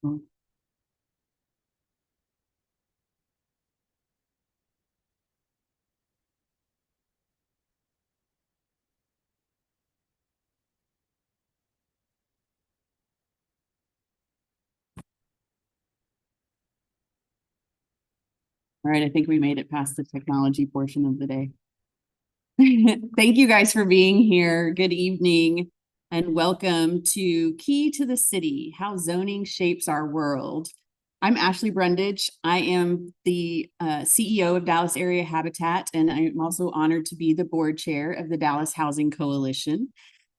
All right, I think we made it past the technology portion of the day. Thank you guys for being here. Good evening and welcome to Key to the City, How Zoning Shapes Our World. I'm Ashley Brundage. I am the CEO of Dallas Area Habitat, and I'm also honored to be the board chair of the Dallas Housing Coalition.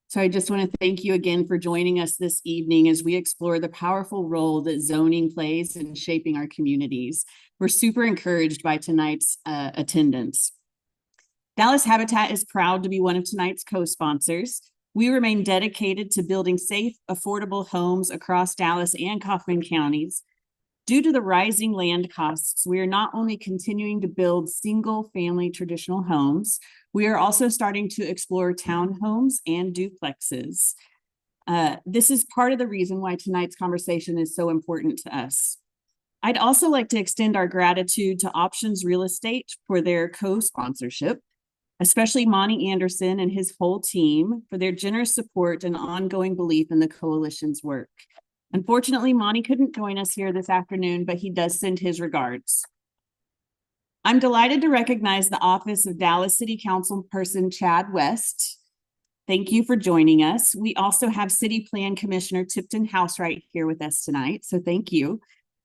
So I just want to thank you again for joining us this evening as we explore the powerful role that zoning plays in shaping our communities. We're super encouraged by tonight's attendance. Dallas Habitat is proud to be one of tonight's co-sponsors. We remain dedicated to building safe, affordable homes across Dallas and Kaufman counties. Due to the rising land costs, we are not only continuing to build single-family traditional homes, we are also starting to explore townhomes and duplexes. This is part of the reason why tonight's conversation is so important to us. I'd also like to extend our gratitude to Options Real Estate for their co-sponsorship, especially Monty Anderson and his whole team for their generous support and ongoing belief in the coalition's work. Unfortunately, Monty couldn't join us here this afternoon, but he does send his regards. I'm delighted to recognize the Office of Dallas City Councilperson Chad West. Thank you for joining us. We also have City Plan Commissioner Tipton Housewright here with us tonight, so thank you.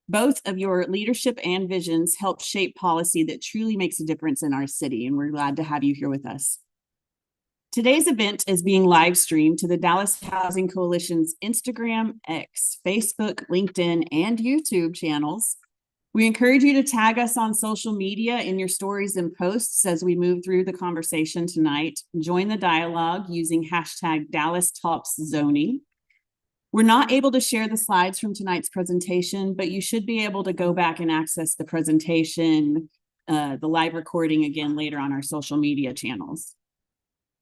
Both of your leadership and visions help shape policy that truly makes a difference in our city, and we're glad to have you here with us. Today's event is being live streamed to the Dallas Housing Coalition's Instagram, X, Facebook, LinkedIn, and YouTube channels. We encourage you to tag us on social media in your stories and posts as we move through the conversation tonight. Join the dialogue using hashtag #DallasTalksZoning. We're not able to share the slides from tonight's presentation, but you should be able to go back and access the presentation, the live recording again later on our social media channels.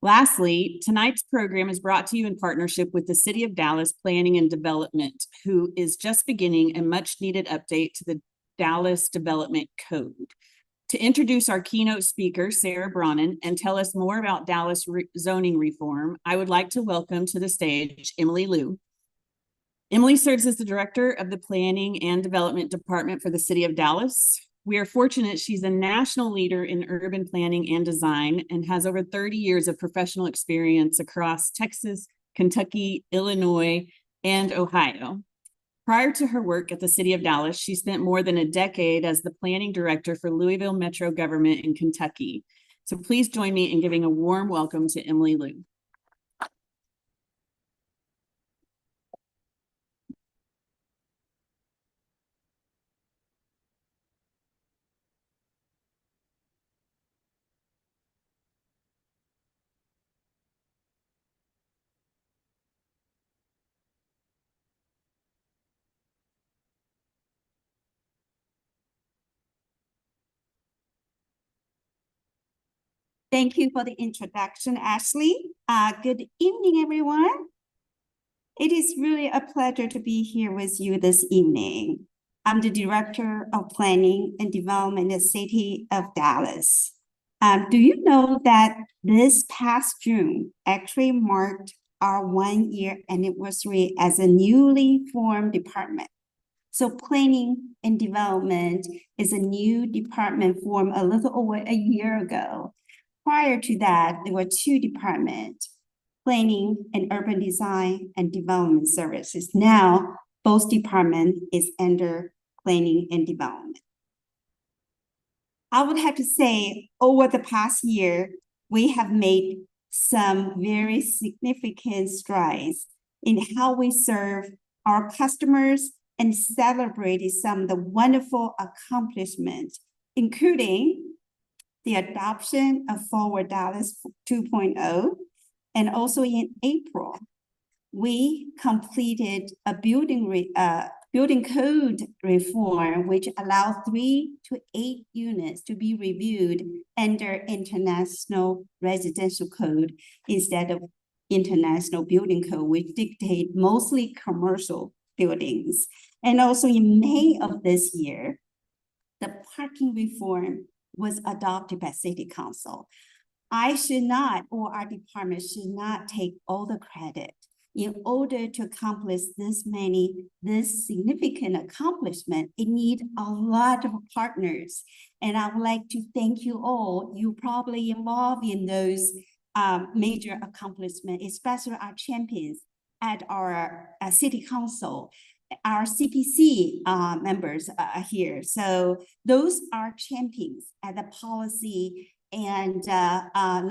Lastly, tonight's program is brought to you in partnership with the City of Dallas Planning and Development, who is just beginning a much-needed update to the Dallas Development Code. To introduce our keynote speaker, Sara Bronin, and tell us more about Dallas zoning reform, I would like to welcome to the stage Emily Liu. Emily serves as the Director of the Planning and Development Department for the City of Dallas. We are fortunate she's a national leader in urban planning and design and has over 30 years of professional experience across Texas, Kentucky, Illinois, and Ohio. Prior to her work at the City of Dallas, she spent more than a decade as the planning director for Louisville Metro Government in Kentucky. So please join me in giving a warm welcome to Emily Liu. Thank you for the introduction, Ashley. Good evening, everyone. It is really a pleasure to be here with you this evening. I'm the Director of Planning and Development in the City of Dallas. Do you know that this past June actually marked our 1-year anniversary as a newly formed department? So Planning and Development is a new department formed a little over a year ago. Prior to that, there were 2 departments, Planning and Urban Design and Development Services. Now, both departments is under Planning and Development. I would have to say, over the past year, we have made some very significant strides in how we serve our customers and celebrated some of the wonderful accomplishments, including the adoption of Forward Dallas 2.0, and also in April, we completed a building code reform, which allows 3 to 8 units to be reviewed under International Residential Code instead of International Building Code, which dictate mostly commercial buildings. And also in May of this year, the parking reform was adopted by City Council. I should not, or our department should not take all the credit. In order to accomplish this significant accomplishment, it needs a lot of partners. And I would like to thank you all. You probably involved in those major accomplishments, especially our champions at our city council. Our CPC members are here. So those are champions at the policy and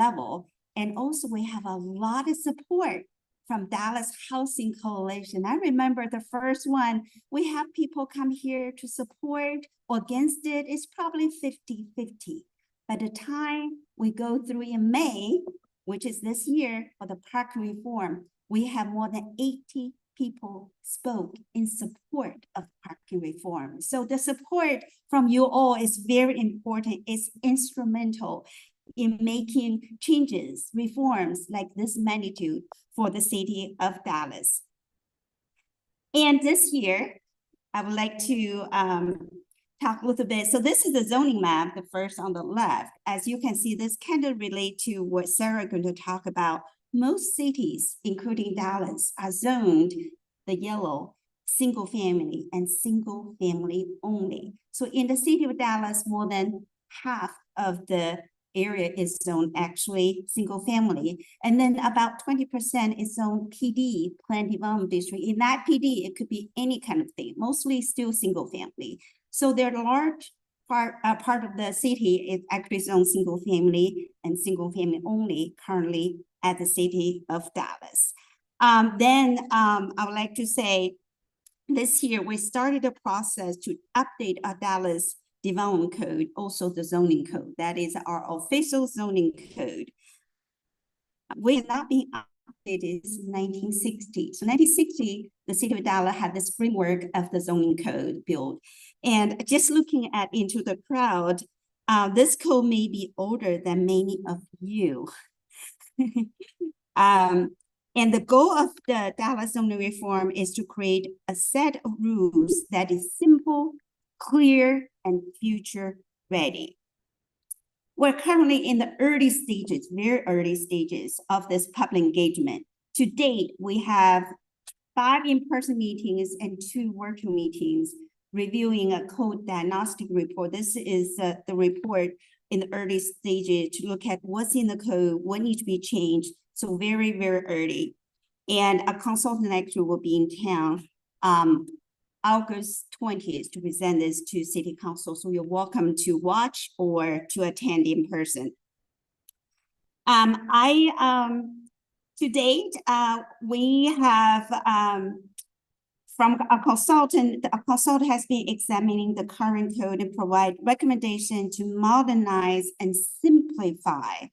level. And also we have a lot of support from Dallas Housing Coalition. I remember the first one, we have people come here to support or against it. It's probably 50-50. By the time we go through in May, which is this year for the park reform, we have more than 80 people spoke in support of parking reform. So the support from you all is very important. It's instrumental in making changes, reforms like this magnitude for the city of Dallas. And this year, I would like to talk a little bit. So this is the zoning map, the first on the left. As you can see, this kind of relate to what Sarah is going to talk about. Most cities, including Dallas, are zoned the yellow, single family and single family only. So in the city of Dallas, more than half of the area is zoned actually single family. And then about 20% is zoned PD, Planned Development District. In that PD, it could be any kind of thing, mostly still single family. So they're large part of the city is actually zoned single family and single family only currently at the city of Dallas. Then I would like to say this year we started a process to update our Dallas development code, also the zoning code. That is our official zoning code. We have not been updated since 1960. So 1960, the city of Dallas had this framework of the zoning code built. And just looking at into the crowd, this code may be older than many of you. And the goal of the Dallas zoning reform is to create a set of rules that is simple, clear, and future ready. We're currently in the early stages, very early stages of this public engagement. To date, we have 5 in-person meetings and 2 virtual meetings reviewing a code diagnostic report. This is the report in the early stages to look at what's in the code, what needs to be changed. So very, very early. And a consultant actually will be in town August 20th to present this to City Council. So you're welcome to watch or to attend in person. To date, we have from a consultant has been examining the current code and provide recommendation to modernize and simplify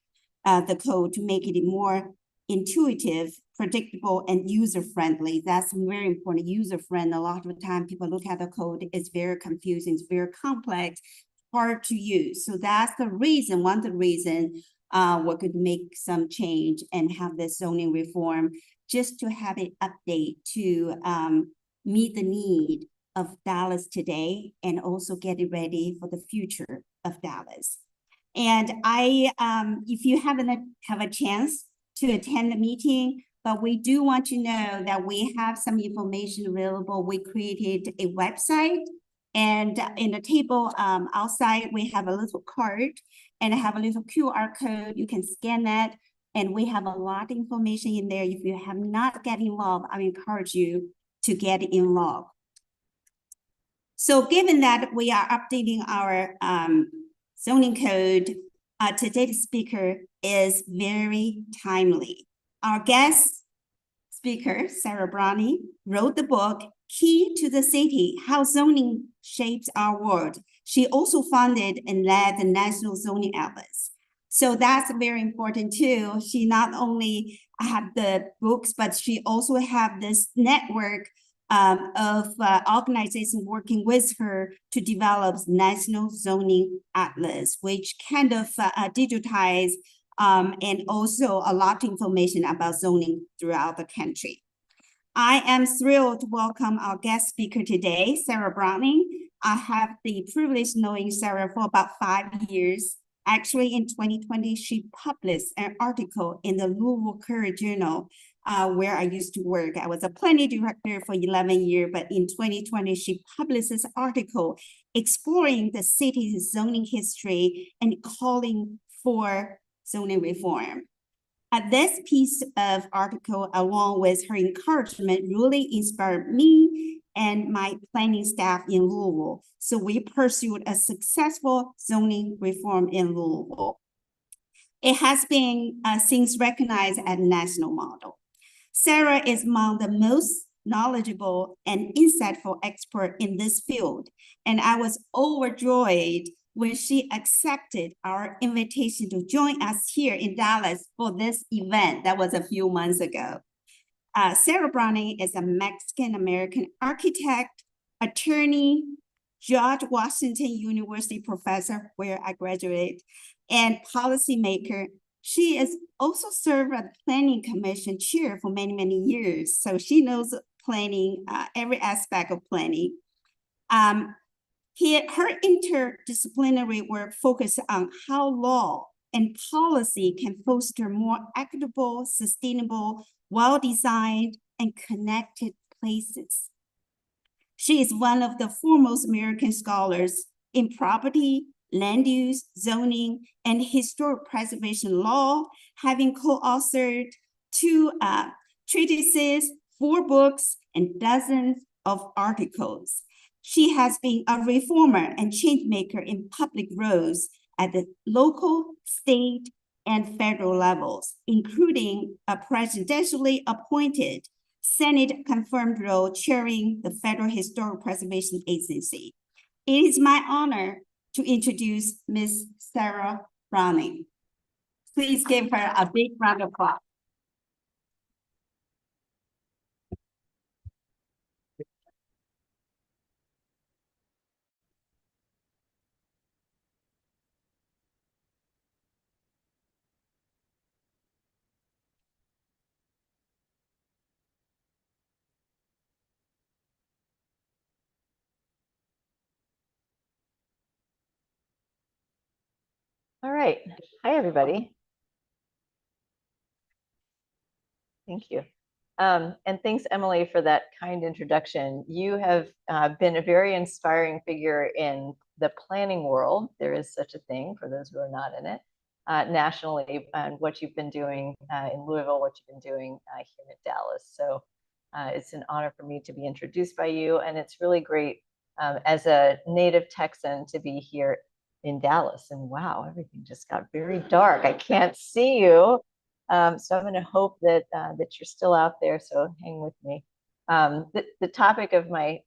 the code to make it more intuitive, predictable, and user-friendly. That's very important, user-friendly. A lot of the time people look at the code, it's very confusing, it's very complex, hard to use. So that's the reason, one of the reasons we could make some change and have this zoning reform just to have it update to meet the need of Dallas today and also get it ready for the future of Dallas. And if you haven't have a chance to attend the meeting, but we do want to know that we have some information available. We created a website, and in the table outside, we have a little card and I have a little QR code. You can scan that, and we have a lot of information in there. If you have not get involved, I encourage you to get involved. So given that we are updating our zoning code, today's speaker is very timely. Our guest speaker, Sara Bronin, wrote the book, Key to the City, How Zoning Shapes Our World. She also founded and led the National Zoning Atlas. So that's very important too. She not only had the books, but she also had this network of organizations working with her to develop National Zoning Atlas, which kind of digitize and also a lot of information about zoning throughout the country. I am thrilled to welcome our guest speaker today, Sara Bronin. I have the privilege of knowing Sara for about 5 years. Actually, in 2020, she published an article in the Louisville Courier Journal, where I used to work. I was a planning director for 11 years, but in 2020, she published this article exploring the city's zoning history and calling for zoning reform. This piece of article, along with her encouragement, really inspired me and my planning staff in Louisville. So we pursued a successful zoning reform in Louisville. It has been since recognized as a national model. Sara is among the most knowledgeable and insightful expert in this field, and I was overjoyed when she accepted our invitation to join us here in Dallas for this event that was a few months ago. Sara Bronin is a Mexican-American architect, attorney, George Washington University professor, where I graduated, and policymaker. She is also served as planning commission chair for many, many years. So she knows planning, every aspect of planning. Her interdisciplinary work focuses on how law and policy can foster more equitable, sustainable, well-designed, and connected places. She is one of the foremost American scholars in property, land use, zoning, and historic preservation law, having co-authored 2 treatises, 4 books, and dozens of articles. She has been a reformer and change maker in public roles at the local, state, and federal levels, including a presidentially appointed Senate-confirmed role chairing the Federal Historic Preservation Agency. It is my honor to introduce Ms. Sara Bronin. Please give her a big round of applause. All right. Hi, everybody. Thank you. And thanks, Emily, for that kind introduction. You have been a very inspiring figure in the planning world. There is such a thing for those who are not in it, nationally, and what you've been doing in Louisville, what you've been doing here in Dallas. So it's an honor for me to be introduced by you. And it's really great as a native Texan to be here in Dallas. And wow, everything just got very dark. I can't see you. So I'm going to hope that that you're still out there. So hang with me. The topic of my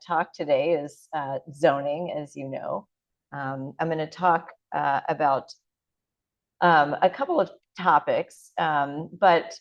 talk today is zoning, as you know. I'm going to talk about a couple of topics, but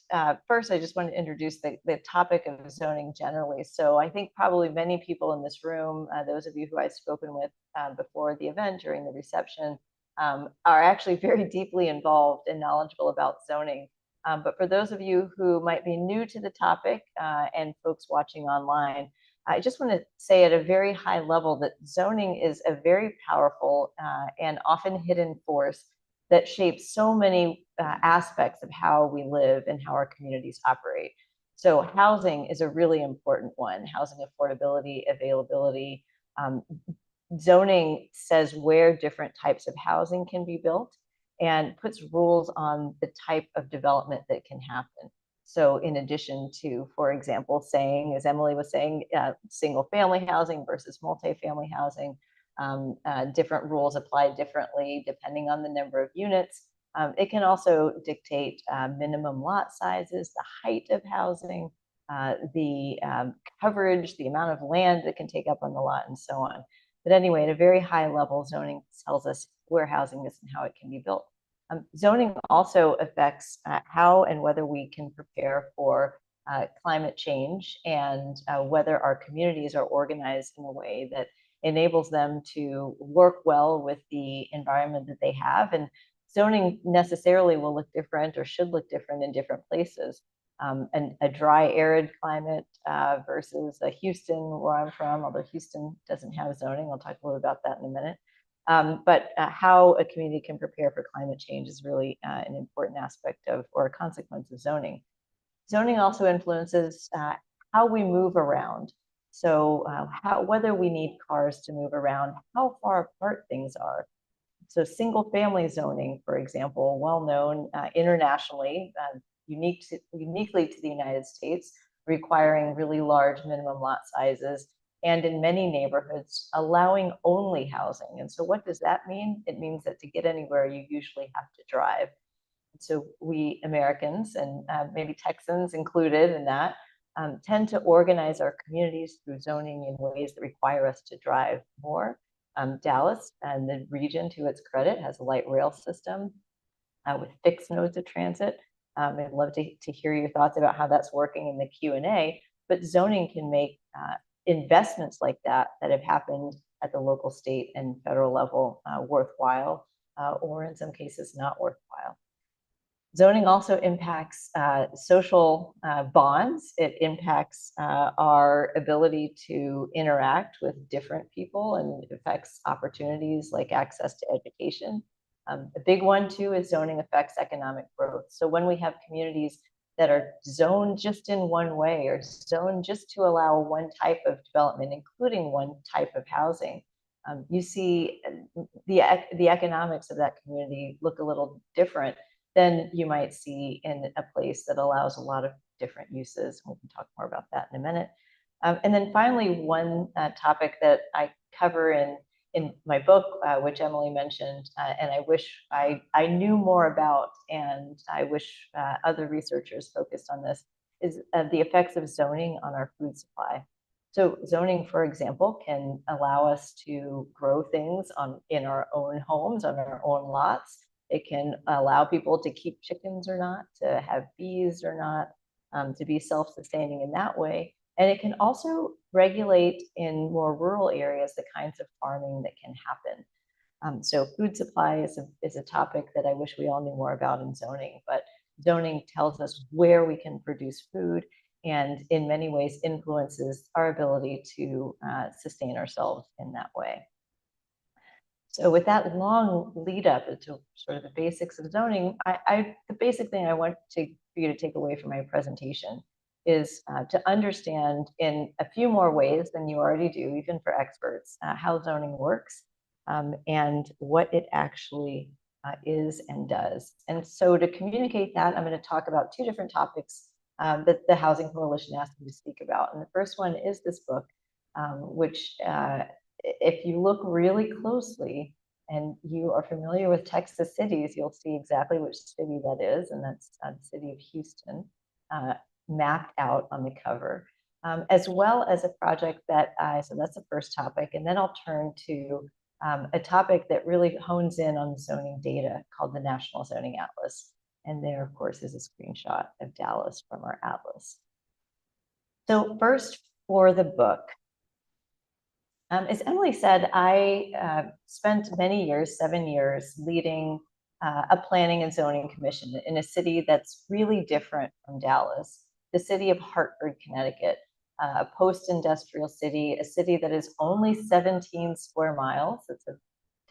first I just want to introduce the topic of zoning generally. So I think probably many people in this room, those of you who I've spoken with before the event, during the reception, are actually very deeply involved and knowledgeable about zoning. But for those of you who might be new to the topic and folks watching online, I just want to say at a very high level that zoning is a very powerful and often hidden force that shapes so many aspects of how we live and how our communities operate. So housing is a really important one. Housing affordability, availability. Zoning says where different types of housing can be built and puts rules on the type of development that can happen. So in addition to, for example, saying, as Emily was saying, single family housing versus multifamily housing, different rules apply differently depending on the number of units. It can also dictate minimum lot sizes, the height of housing, the coverage, the amount of land that can take up on the lot, and so on. But anyway, at a very high level, zoning tells us where housing is and how it can be built. Zoning also affects how and whether we can prepare for climate change and whether our communities are organized in a way that enables them to work well with the environment that they have. And zoning necessarily will look different or should look different in different places. a dry, arid climate versus a Houston, where I'm from, although Houston doesn't have zoning. I'll talk a little about that in a minute. But how a community can prepare for climate change is really an important aspect of, or a consequence of zoning. Zoning also influences how we move around. So whether we need cars to move around, how far apart things are. So single family zoning, for example, well known internationally, uniquely to the United States, requiring really large minimum lot sizes, and in many neighborhoods, allowing only housing. And so what does that mean? It means that to get anywhere, you usually have to drive. So we Americans, and maybe Texans included in that, tend to organize our communities through zoning in ways that require us to drive more. Dallas and the region, to its credit, has a light rail system with fixed nodes of transit. I'd love to hear your thoughts about how that's working in the Q&A, but zoning can make investments like that have happened at the local, state, and federal level worthwhile, or in some cases not worthwhile. Zoning also impacts social bonds. It impacts our ability to interact with different people, and it affects opportunities like access to education. A big one too is zoning affects economic growth. So when we have communities that are zoned just in one way, or zoned just to allow one type of development, including one type of housing, you see the economics of that community look a little different than you might see in a place that allows a lot of different uses. We can talk more about that in a minute. And then finally, one topic that I cover in my book, which Emily mentioned, and I wish I knew more about, and I wish other researchers focused on this, is the effects of zoning on our food supply. So zoning, for example, can allow us to grow things in our own homes, on our own lots. It can allow people to keep chickens or not, to have bees or not, to be self-sustaining in that way. And it can also regulate in more rural areas the kinds of farming that can happen. So food supply is a topic that I wish we all knew more about in zoning, but zoning tells us where we can produce food, and in many ways influences our ability to sustain ourselves in that way. So with that long lead up to sort of the basics of zoning, the basic thing I want for you to take away from my presentation is to understand in a few more ways than you already do, even for experts, how zoning works and what it actually is and does. And so to communicate that, I'm going to talk about two different topics that the Housing Coalition asked me to speak about. And the first one is this book, which if you look really closely and you are familiar with Texas cities, you'll see exactly which city that is, and that's the city of Houston, mapped out on the cover, as well as a project that so that's the first topic, and then I'll turn to a topic that really hones in on zoning data called the National Zoning Atlas. And there, of course, is a screenshot of Dallas from our atlas. So first, for the book. As Emily said, I spent many years, 7 years, leading a planning and zoning commission in a city that's really different from Dallas, the city of Hartford, Connecticut, a post-industrial city, a city that is only 17 square miles. It's a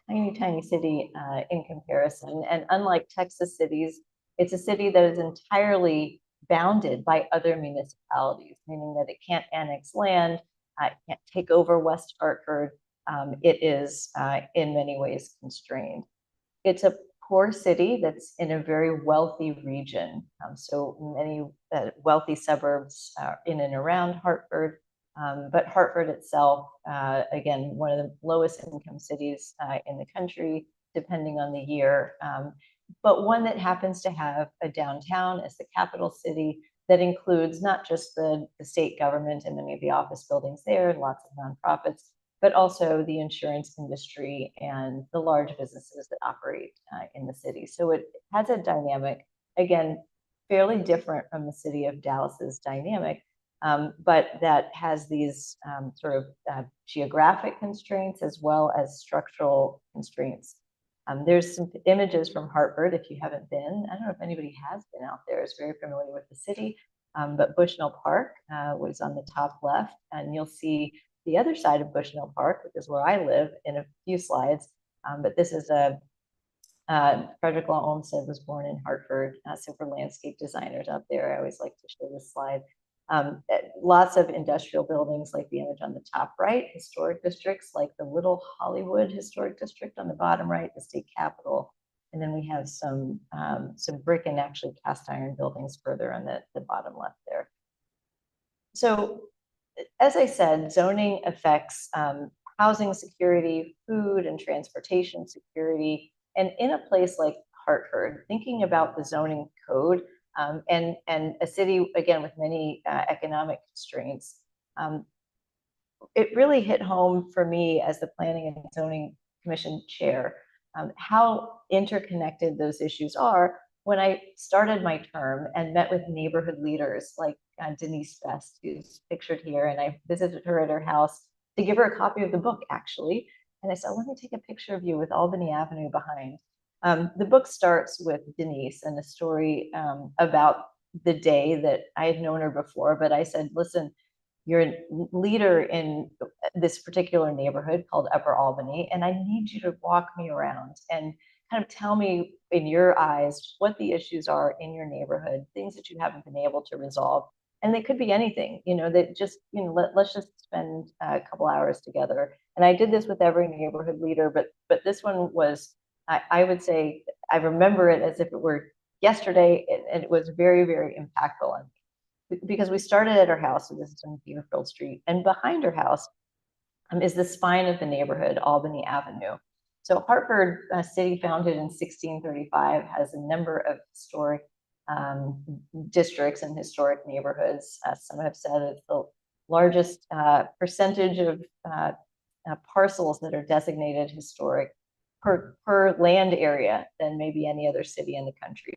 tiny, tiny city in comparison. And unlike Texas cities, it's a city that is entirely bounded by other municipalities, meaning that it can't annex land, it can't take over West Hartford. It is in many ways constrained. It's a poor city that's in a very wealthy region. So many wealthy suburbs in and around Hartford, but Hartford itself, again, one of the lowest income cities in the country, depending on the year, but one that happens to have a downtown as the capital city that includes not just the state government and many of the office buildings there, lots of nonprofits, but also the insurance industry and the large businesses that operate in the city. So it has a dynamic, again, fairly different from the city of Dallas's dynamic, but that has these sort of geographic constraints as well as structural constraints. There's some images from Hartford if you haven't been. I don't know if anybody has been out there, is very familiar with the city. But Bushnell Park was on the top left, and you'll see the other side of Bushnell Park, which is where I live, in a few slides. But this is Frederick Law Olmsted was born in Hartford, so for landscape designers out there, I always like to show this slide. Lots of industrial buildings like the image on the top right, historic districts like the Little Hollywood Historic District on the bottom right, the state capitol. And then we have some brick and actually cast iron buildings further on the bottom left there. So as I said, zoning affects housing security, food and transportation security. And in a place like Hartford, thinking about the zoning code and a city, again, with many economic constraints, it really hit home for me as the Planning and Zoning Commission chair, how interconnected those issues are. When I started my term and met with neighborhood leaders like Denise Best, who's pictured here, and I visited her at her house to give her a copy of the book, actually. And I said, let me take a picture of you with Albany Avenue behind. The book starts with Denise and a story about the day that I had known her before, but I said, listen, you're a leader in this particular neighborhood called Upper Albany, and I need you to walk me around and kind of tell me in your eyes what the issues are in your neighborhood, things that you haven't been able to resolve. And they could be anything, that just, let's just spend a couple hours together. And I did this with every neighborhood leader, but this one was, I would say, I remember it as if it were yesterday, and it was very, very impactful on me. Because we started at her house, so this is on Beaverfield Street, and behind her house is the spine of the neighborhood, Albany Avenue. So Hartford City, founded in 1635, has a number of historic districts and historic neighborhoods. Some have said it's the largest percentage of parcels that are designated historic per land area than maybe any other city in the country.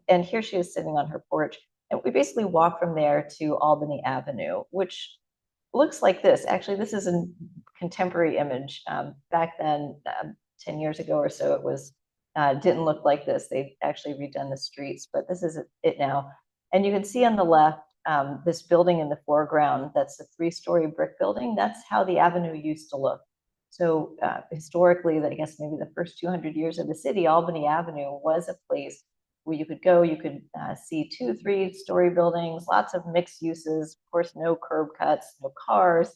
And here she is sitting on her porch. And we basically walk from there to Albany Avenue, which looks like this. Actually, this is a contemporary image. Back then, 10 years ago or so, it was didn't look like this. They actually redone the streets, but this is it now. And you can see on the left, this building in the foreground, that's a 3-story brick building. That's how the avenue used to look. So historically, I guess maybe the first 200 years of the city, Albany Avenue was a place where you could go, you could see 2, 3-story buildings, lots of mixed uses, of course, no curb cuts, no cars,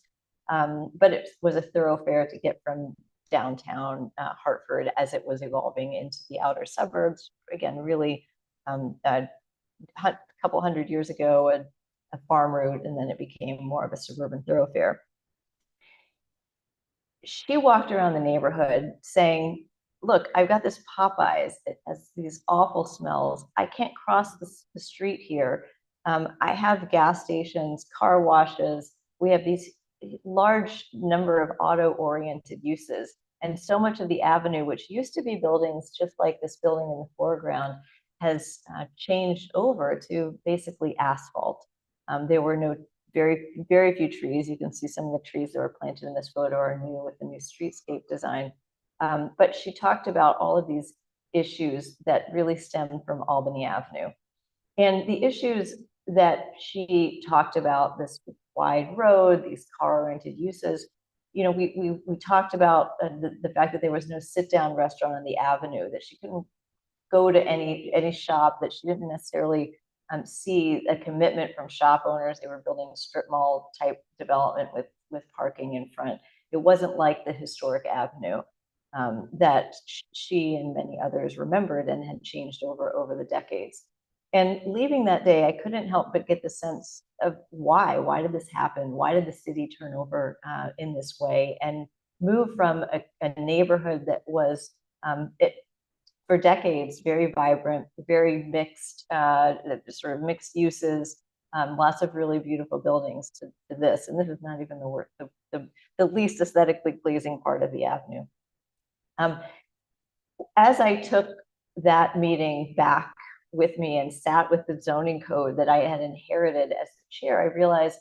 but it was a thoroughfare to get from downtown Hartford as it was evolving into the outer suburbs. Again, really a couple hundred years ago, a farm route, and then it became more of a suburban thoroughfare. She walked around the neighborhood saying, look, I've got this Popeyes. It has these awful smells. I can't cross the street here. I have gas stations, car washes. We have these large number of auto-oriented uses. And so much of the avenue, which used to be buildings just like this building in the foreground, has changed over to basically asphalt. There were very, very few trees. You can see some of the trees that were planted in this photo are new with the new streetscape design. But she talked about all of these issues that really stem from Albany Avenue. And the issues that she talked about, this wide road, these car-oriented uses, we talked about the fact that there was no sit-down restaurant on the avenue, that she couldn't go to any shop, that she didn't necessarily see a commitment from shop owners. They were building a strip mall type development with parking in front. It wasn't like the historic avenue that she and many others remembered and had changed over the decades. And leaving that day, I couldn't help but get the sense of why. Why did this happen? Why did the city turn over in this way and move from a neighborhood that was for decades very vibrant, very mixed, sort of mixed uses, lots of really beautiful buildings to this. And this is not even the least aesthetically pleasing part of the avenue. As I took that meeting back with me and sat with the zoning code that I had inherited as the chair, I realized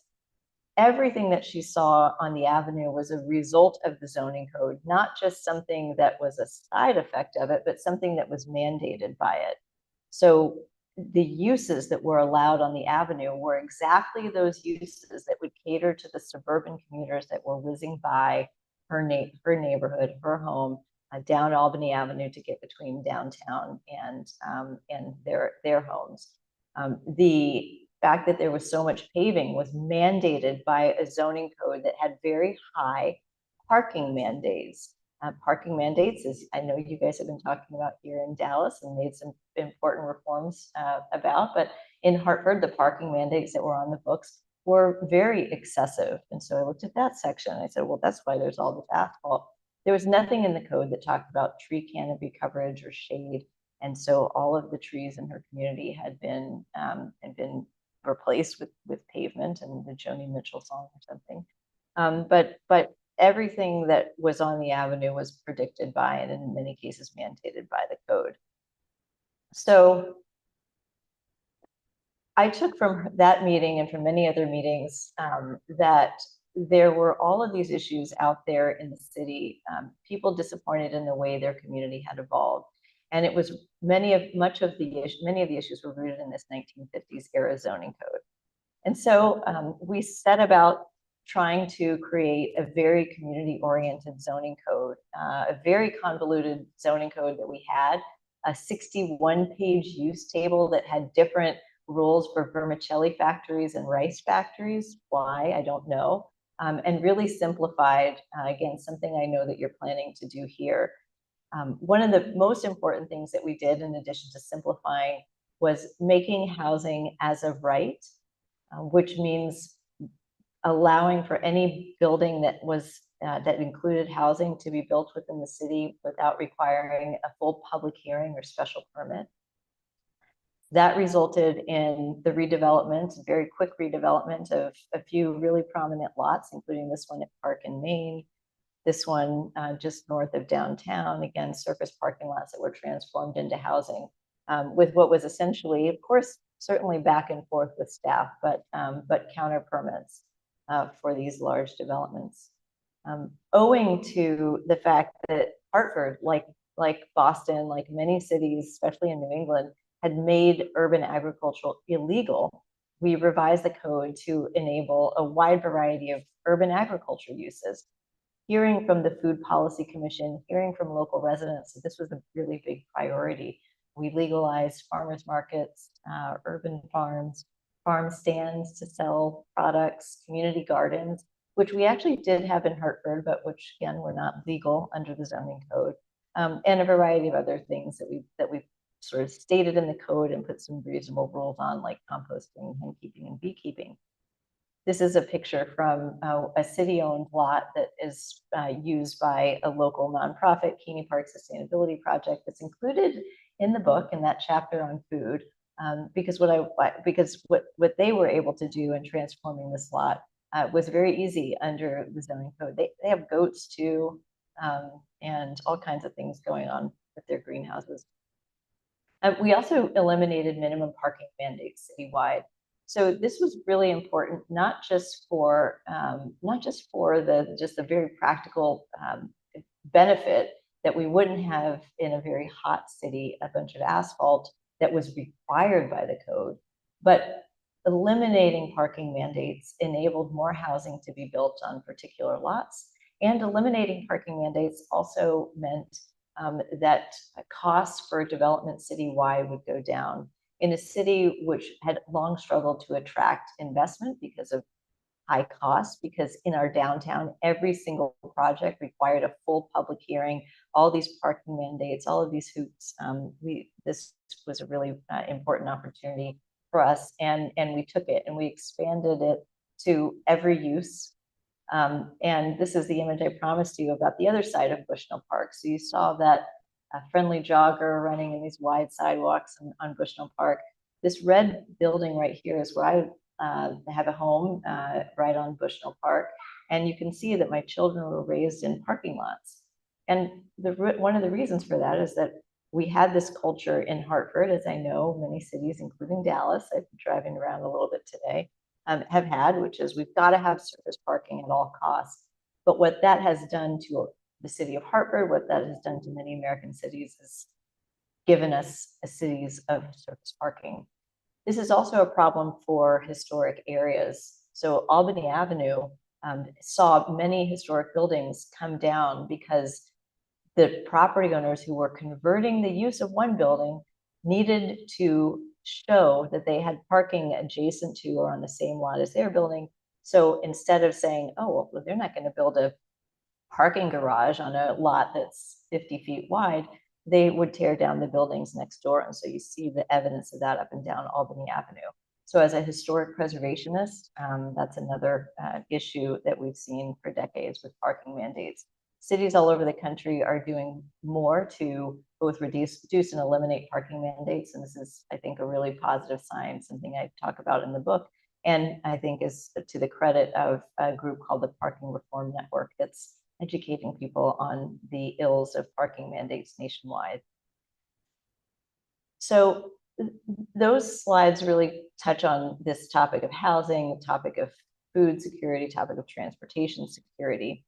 everything that she saw on the avenue was a result of the zoning code, not just something that was a side effect of it, but something that was mandated by it. So the uses that were allowed on the avenue were exactly those uses that would cater to the suburban commuters that were whizzing by her neighborhood, her home, down Albany Avenue to get between downtown and their homes. The fact that there was so much paving was mandated by a zoning code that had very high parking mandates. Parking mandates, as I know you guys have been talking about here in Dallas and made some important reforms about, but in Hartford, the parking mandates that were on the books were very excessive. And so I looked at that section and I said, well, that's why there's all this asphalt. There was nothing in the code that talked about tree canopy coverage or shade. And so all of the trees in her community had been replaced with pavement and the Joni Mitchell song or something. But everything that was on the avenue was predicted by and in many cases mandated by the code. So I took from that meeting and from many other meetings that there were all of these issues out there in the city, people disappointed in the way their community had evolved. And it was many of the issues were rooted in this 1950s era zoning code. And so we set about trying to create a very community-oriented zoning code, a very convoluted zoning code that we had, a 61-page use table that had different rules for vermicelli factories and rice factories. Why, I don't know. And really simplified, again, something I know that you're planning to do here. One of the most important things that we did, in addition to simplifying, was making housing as of right, which means allowing for any building that was that included housing to be built within the city without requiring a full public hearing or special permit. That resulted in the redevelopment, very quick redevelopment of a few really prominent lots, including this one at Park and Main, this one just north of downtown, again, surface parking lots that were transformed into housing with what was essentially, of course, certainly back and forth with staff, but counter permits for these large developments. Owing to the fact that Hartford, like Boston, like many cities, especially in New England, had made urban agriculture illegal, we revised the code to enable a wide variety of urban agriculture uses. Hearing from the Food Policy Commission, hearing from local residents, this was a really big priority. We legalized farmers markets, urban farms, farm stands to sell products, community gardens, which we actually did have in Hartford, but which again were not legal under the zoning code, and a variety of other things that we sort of stated in the code and put some reasonable rules on, like composting, henkeeping, and beekeeping. This is a picture from a city-owned lot that is used by a local nonprofit, Keeney Park Sustainability Project, that's included in the book in that chapter on food, because what they were able to do in transforming this lot was very easy under the zoning code. They have goats too, and all kinds of things going on with their greenhouses. We also eliminated minimum parking mandates citywide. So this was really important, not just for the very practical benefit that we wouldn't have in a very hot city a bunch of asphalt that was required by the code, but eliminating parking mandates enabled more housing to be built on particular lots, and eliminating parking mandates also meant that costs for development citywide would go down. In a city which had long struggled to attract investment because of high costs, because in our downtown, every single project required a full public hearing, all these parking mandates, all of these hoops. This was a really important opportunity for us, and we took it and we expanded it to every use. And this is the image I promised you about the other side of Bushnell Park. So you saw that friendly jogger running in these wide sidewalks on Bushnell Park. This red building right here is where I have a home right on Bushnell Park. And you can see that my children were raised in parking lots. And one of the reasons for that is that we had this culture in Hartford, as I know many cities, including Dallas, I've been driving around a little bit today, have had, which is we've got to have surface parking at all costs. But what that has done to the city of Hartford, what that has done to many American cities, is given us cities of surface parking. This is also a problem for historic areas. So Albany Avenue saw many historic buildings come down because the property owners who were converting the use of one building needed to show that they had parking adjacent to or on the same lot as their building. So instead of saying, oh, well, they're not going to build a parking garage on a lot that's 50 feet wide, they would tear down the buildings next door. And so you see the evidence of that up and down Albany Avenue. So as a historic preservationist, that's another issue that we've seen for decades with parking mandates. Cities all over the country are doing more to both reduce and eliminate parking mandates. And this is, I think, a really positive sign, something I talk about in the book. And I think is to the credit of a group called the Parking Reform Network that's educating people on the ills of parking mandates nationwide. So those slides really touch on this topic of housing, the topic of food security, topic of transportation security.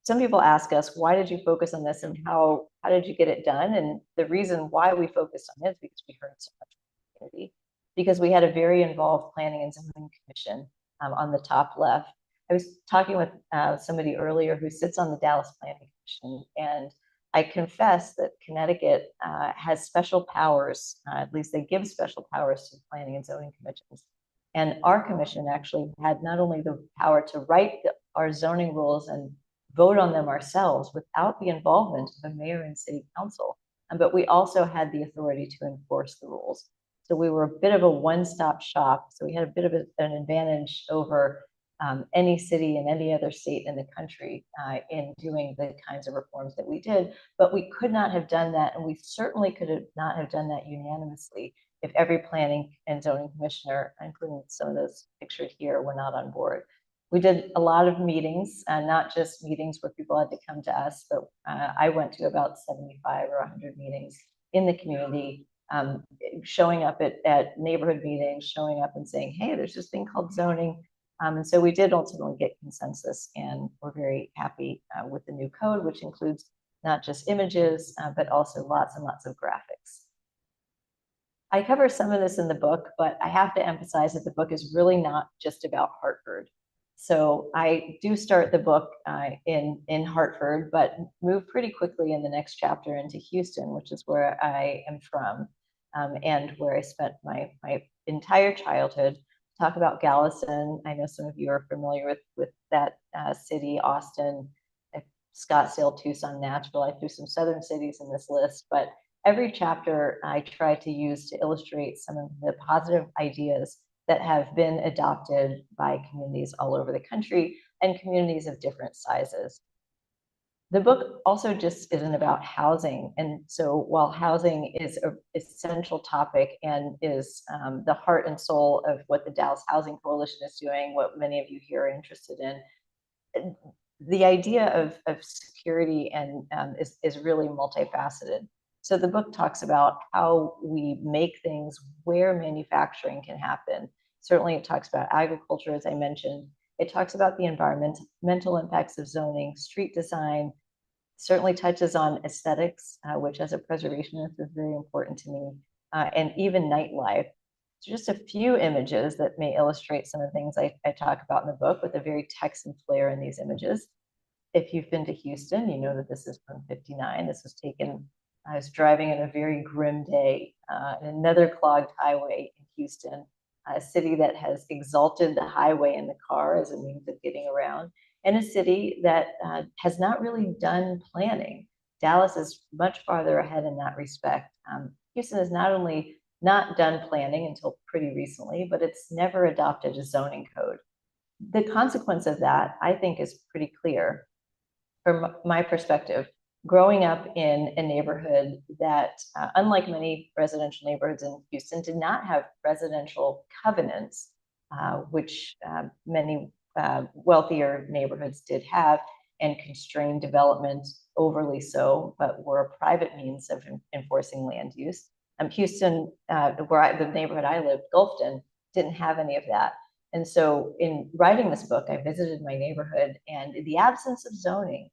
Some people ask us, why did you focus on this and how did you get it done? And the reason why we focused on it is because we heard so much from the community, because we had a very involved planning and zoning commission on the top left. I was talking with somebody earlier who sits on the Dallas Planning Commission, and I confess that Connecticut has special powers, at least they give special powers to planning and zoning commissions. And our commission actually had not only the power to write our zoning rules and vote on them ourselves without the involvement of a mayor and city council, but we also had the authority to enforce the rules. So we were a bit of a one-stop shop. So we had a bit of an advantage over any city in any other state in the country in doing the kinds of reforms that we did, but we could not have done that, and we certainly could not have done that unanimously if every planning and zoning commissioner, including some of those pictured here, were not on board. We did a lot of meetings, not just meetings where people had to come to us, but I went to about 75 or 100 meetings in the community, showing up at neighborhood meetings, showing up and saying, hey, there's this thing called zoning. And so we did ultimately get consensus, and we're very happy with the new code, which includes not just images, but also lots and lots of graphics. I cover some of this in the book, but I have to emphasize that the book is really not just about Hartford. So I do start the book in Hartford, but move pretty quickly in the next chapter into Houston, which is where I am from, and where I spent my entire childhood. Talk about Galveston. I know some of you are familiar with that city, Austin, Scottsdale, Tucson, Nashville. I threw some southern cities in this list, but every chapter I try to use to illustrate some of the positive ideas that have been adopted by communities all over the country and communities of different sizes. The book also just isn't about housing. And so while housing is an essential topic and is the heart and soul of what the Dallas Housing Coalition is doing, what many of you here are interested in, the idea of security and is really multifaceted. So the book talks about how we make things where manufacturing can happen. Certainly it talks about agriculture, as I mentioned. It talks about the environmental impacts of zoning, street design, certainly touches on aesthetics, which as a preservationist is very important to me, and even nightlife. So just a few images that may illustrate some of the things I talk about in the book with a very Texan flair in these images. If you've been to Houston, you know that this is from '59. This was taken, I was driving in a very grim day, another clogged highway in Houston, a city that has exalted the highway and the car as a means of getting around, and a city that has not really done planning. Dallas is much farther ahead in that respect. Houston has not only not done planning until pretty recently, but it's never adopted a zoning code. The consequence of that, I think, is pretty clear from my perspective. Growing up in a neighborhood that, unlike many residential neighborhoods in Houston, did not have residential covenants, which many wealthier neighborhoods did have, and constrained development overly so, but were a private means of enforcing land use. Houston, the neighborhood I lived, Gulfton, didn't have any of that. And so in writing this book, I visited my neighborhood, and in the absence of zoning,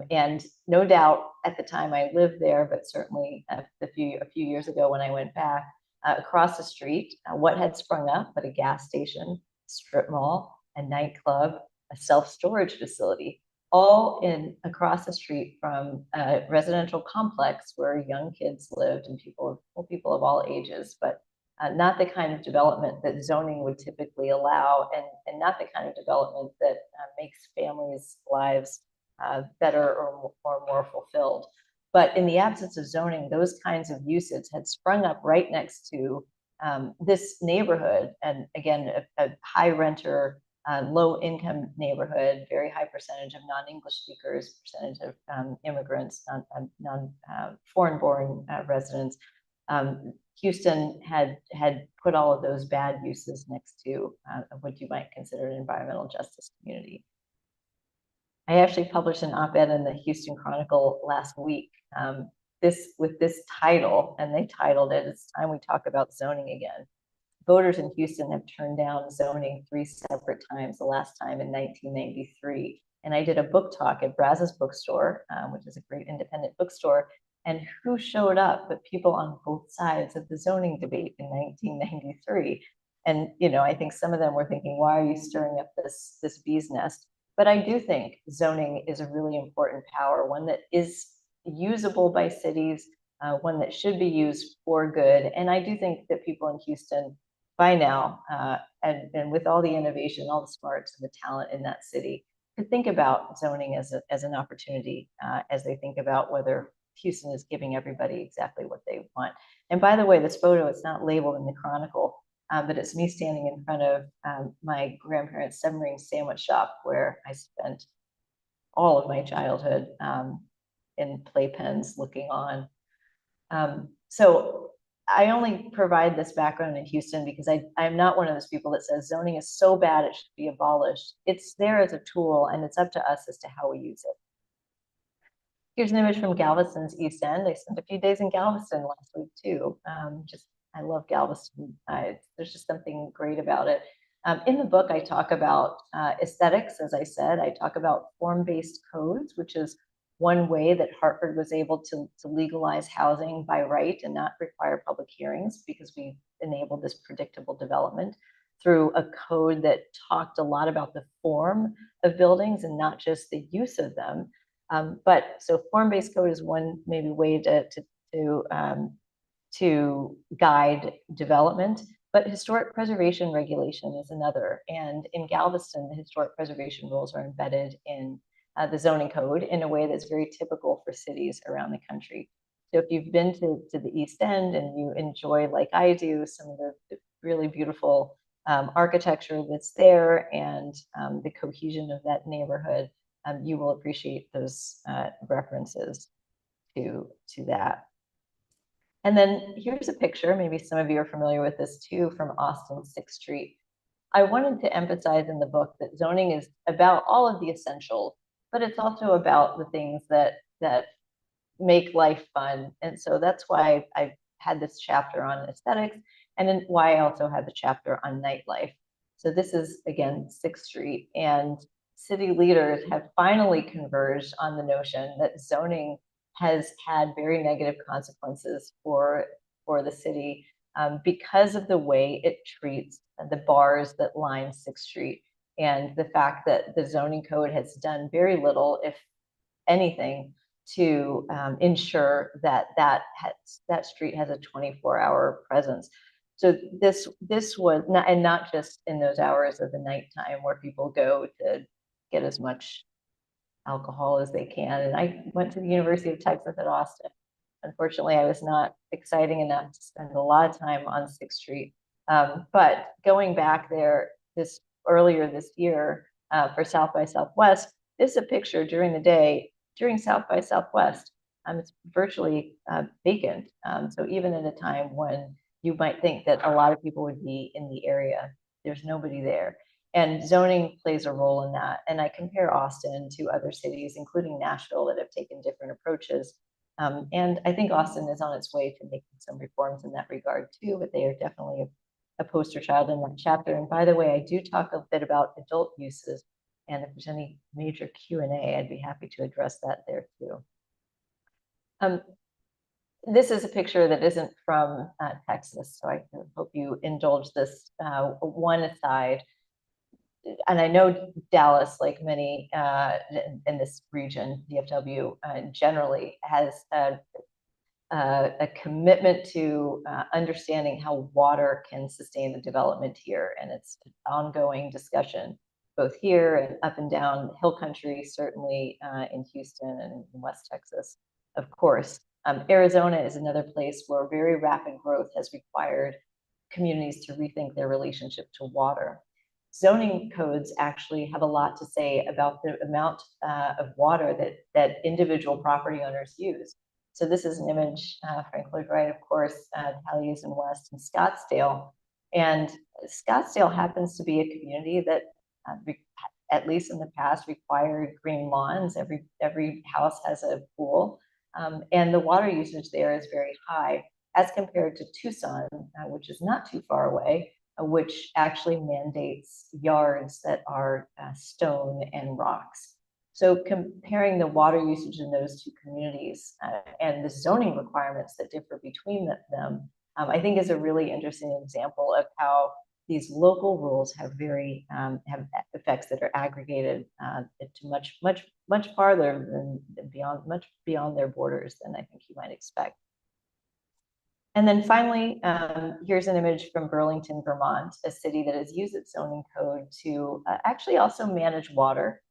And no doubt at the time I lived there, but certainly a few years ago when I went back, across the street, what had sprung up but a gas station, strip mall, a nightclub, a self-storage facility, all in across the street from a residential complex where young kids lived and people of all ages, but not the kind of development that zoning would typically allow, and not the kind of development that makes families' lives better or more fulfilled. But in the absence of zoning, those kinds of uses had sprung up right next to this neighborhood. And again, a high renter, low income neighborhood, very high percentage of non-English speakers, percentage of immigrants, foreign born residents. Houston had put all of those bad uses next to what you might consider an environmental justice community. I actually published an op-ed in the Houston Chronicle last week, with this title, and they titled it, "It's Time We Talk About Zoning Again." Voters in Houston have turned down zoning 3 separate times, the last time in 1993. And I did a book talk at Brazos Bookstore, which is a great independent bookstore. And who showed up but people on both sides of the zoning debate in 1993? And, you know, I think some of them were thinking, why are you stirring up this bee's nest? But I do think zoning is a really important power, one that is usable by cities, one that should be used for good. And I do think that people in Houston by now, and with all the innovation, all the smarts and the talent in that city, could think about zoning as an opportunity as they think about whether Houston is giving everybody exactly what they want. And by the way, this photo, it's not labeled in the Chronicle, but it's me standing in front of my grandparents' submarine sandwich shop where I spent all of my childhood in playpens looking on. So I only provide this background in Houston because I'm not one of those people that says zoning is so bad it should be abolished. It's there as a tool, and it's up to us as to how we use it. Here's an image from Galveston's East End. I spent a few days in Galveston last week too. I love Galveston. There's just something great about it. In the book, I talk about aesthetics, as I said. I talk about form-based codes, which is one way that Hartford was able to legalize housing by right and not require public hearings, because we enabled this predictable development through a code that talked a lot about the form of buildings and not just the use of them. But so form-based code is one maybe way to guide development, but historic preservation regulation is another. And in Galveston, the historic preservation rules are embedded in the zoning code in a way that's very typical for cities around the country. So if you've been to the East End and you enjoy, like I do, some of the really beautiful architecture that's there and the cohesion of that neighborhood, you will appreciate those references to that. And then here's a picture, maybe some of you are familiar with this too, from Austin 6th Street. I wanted to emphasize in the book that zoning is about all of the essentials, but it's also about the things that make life fun. And so that's why I had this chapter on aesthetics, and then why I also had the chapter on nightlife. So this is, again, 6th Street, and city leaders have finally converged on the notion that zoning has had very negative consequences for the city because of the way it treats the bars that line 6th Street, and the fact that the zoning code has done very little, if anything, to ensure that that street has a 24-hour presence. So this was not, and not just in those hours of the nighttime where people go to get as much alcohol as they can. And I went to the University of Texas at Austin. Unfortunately, I was not exciting enough to spend a lot of time on 6th Street. But going back there earlier this year for South by Southwest, this is a picture during the day during South by Southwest. It's virtually vacant. So even at a time when you might think that a lot of people would be in the area, there's nobody there. And zoning plays a role in that. And I compare Austin to other cities, including Nashville, that have taken different approaches. And I think Austin is on its way to making some reforms in that regard too, but they are definitely a poster child in that chapter. And by the way, I do talk a bit about adult uses And if there's any major Q&A, I'd be happy to address that there too. This is a picture that isn't from Texas, so I hope you indulge this one aside. And I know Dallas, like many in this region, DFW generally, has a commitment to understanding how water can sustain the development here. And it's an ongoing discussion, both here and up and down hill country, certainly in Houston and in West Texas, of course. Arizona is another place where very rapid growth has required communities to rethink their relationship to water. Zoning codes actually have a lot to say about the amount of water that individual property owners use. So this is an image, Frank Lloyd Wright, of course, Taliesin West and Scottsdale. And Scottsdale happens to be a community that, at least in the past, required green lawns. Every house has a pool. And the water usage there is very high as compared to Tucson, which is not too far away, which actually mandates yards that are stone and rocks. So comparing the water usage in those two communities and the zoning requirements that differ between them, I think is a really interesting example of how these local rules have very have effects that are aggregated to much farther than much beyond their borders than I think you might expect. And then finally, here's an image from Burlington, Vermont, a city that has used its zoning code to actually also manage water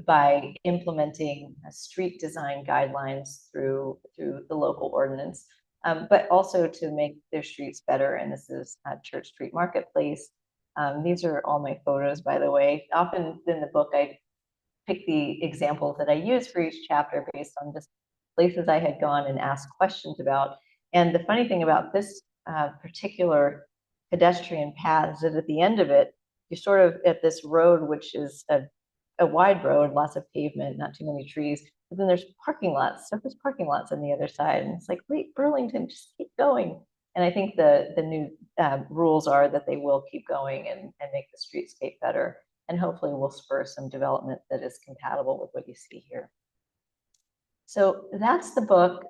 by implementing street design guidelines through the local ordinance, but also to make their streets better. And this is Church Street Marketplace. These are all my photos, by the way. Often in the book, I pick the examples that I use for each chapter based on just places I had gone and asked questions about. And the funny thing about this particular pedestrian path is that at the end of it, you're sort of at this road, which is a wide road, lots of pavement, not too many trees. But then there's parking lots, surface parking lots on the other side. And it's like, wait, Burlington, just keep going. And I think the new rules are that they will keep going and make the streetscape better. And hopefully will spur some development that is compatible with what you see here. So that's the book.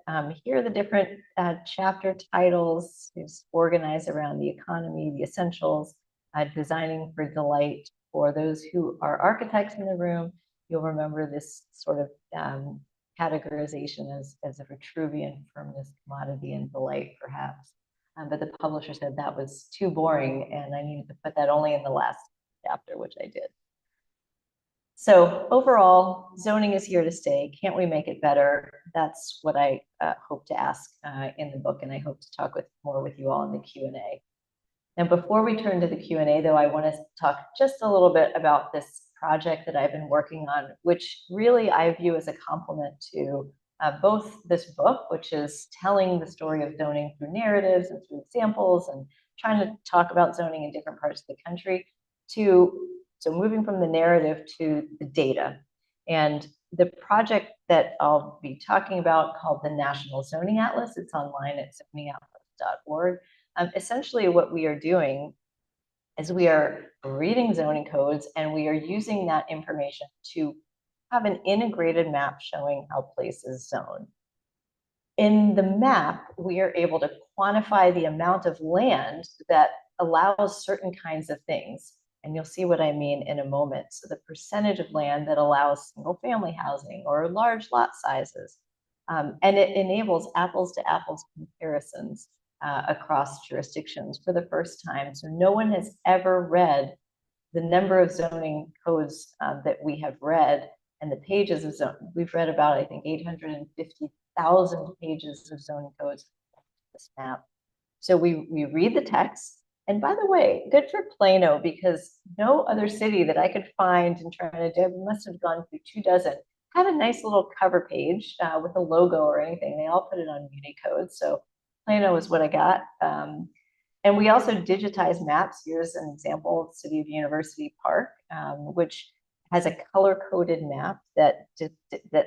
Here are the different chapter titles. It's organized around the economy, the essentials, designing for delight. For those who are architects in the room, you'll remember this sort of categorization as a Vitruvian firmness, commodity, and delight, perhaps. But the publisher said that was too boring, and I needed to put that only in the last chapter, which I did. So overall, zoning is here to stay. Can't we make it better? That's what I hope to ask in the book, and I hope to talk more with you all in the Q&A. And before we turn to the Q&A, though, I want to talk just a little bit about this project that I've been working on, which really I view as a complement to both this book, which is telling the story of zoning through narratives and through examples and trying to talk about zoning in different parts of the country, so moving from the narrative to the data. And the project that I'll be talking about, called the National Zoning Atlas, it's online at zoningatlas.org. Essentially what we are doing is we are reading zoning codes and we are using that information to have an integrated map showing how places zone. In the map, we are able to quantify the amount of land that allows certain kinds of things. And you'll see what I mean in a moment. So the percentage of land that allows single family housing or large lot sizes. And it enables apples to apples comparisons across jurisdictions for the first time. So no one has ever read the number of zoning codes that we have read and the pages of zoning. We've read about, I think, 850,000 pages of zoning codes on this map. So we read the text. And by the way, good for Plano, because no other city that I could find and try to do, must have gone through 24, had a nice little cover page with a logo or anything. They all put it on Unicode. So Plano is what I got. And we also digitize maps. Here's an example, City of University Park, which has a color-coded map that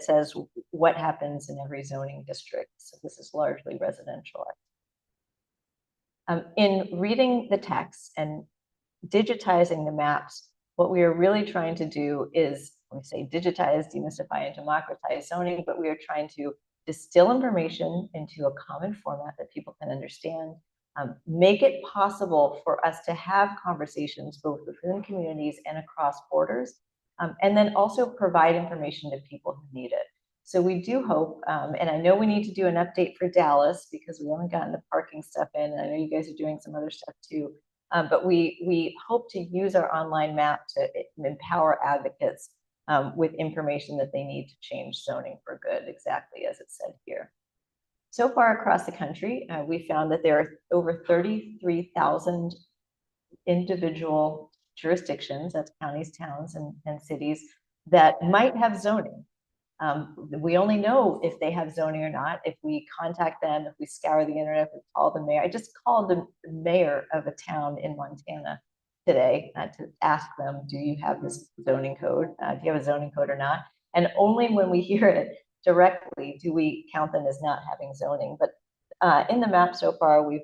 says what happens in every zoning district. So this is largely residential. In reading the text and digitizing the maps, What we are really trying to do is, we say digitize, demystify, and democratize zoning, but we are trying to distill information into a common format that people can understand, make it possible for us to have conversations both within communities and across borders, and then also provide information to people who need it. So we do hope, and I know we need to do an update for Dallas because we haven't gotten the parking stuff in, and I know you guys are doing some other stuff too. But we hope to use our online map to empower advocates with information that they need to change zoning for good, exactly as it said here. So far across the country, we found that there are over 33,000 individual jurisdictions, that's counties, towns, and cities, that might have zoning. We only know if they have zoning or not if we contact them, if we scour the internet, if we call the mayor. I just called the mayor of a town in Montana today to ask them, do you have this zoning code? Do you have a zoning code or not? And only when we hear it directly do we count them as not having zoning. But in the map so far, we've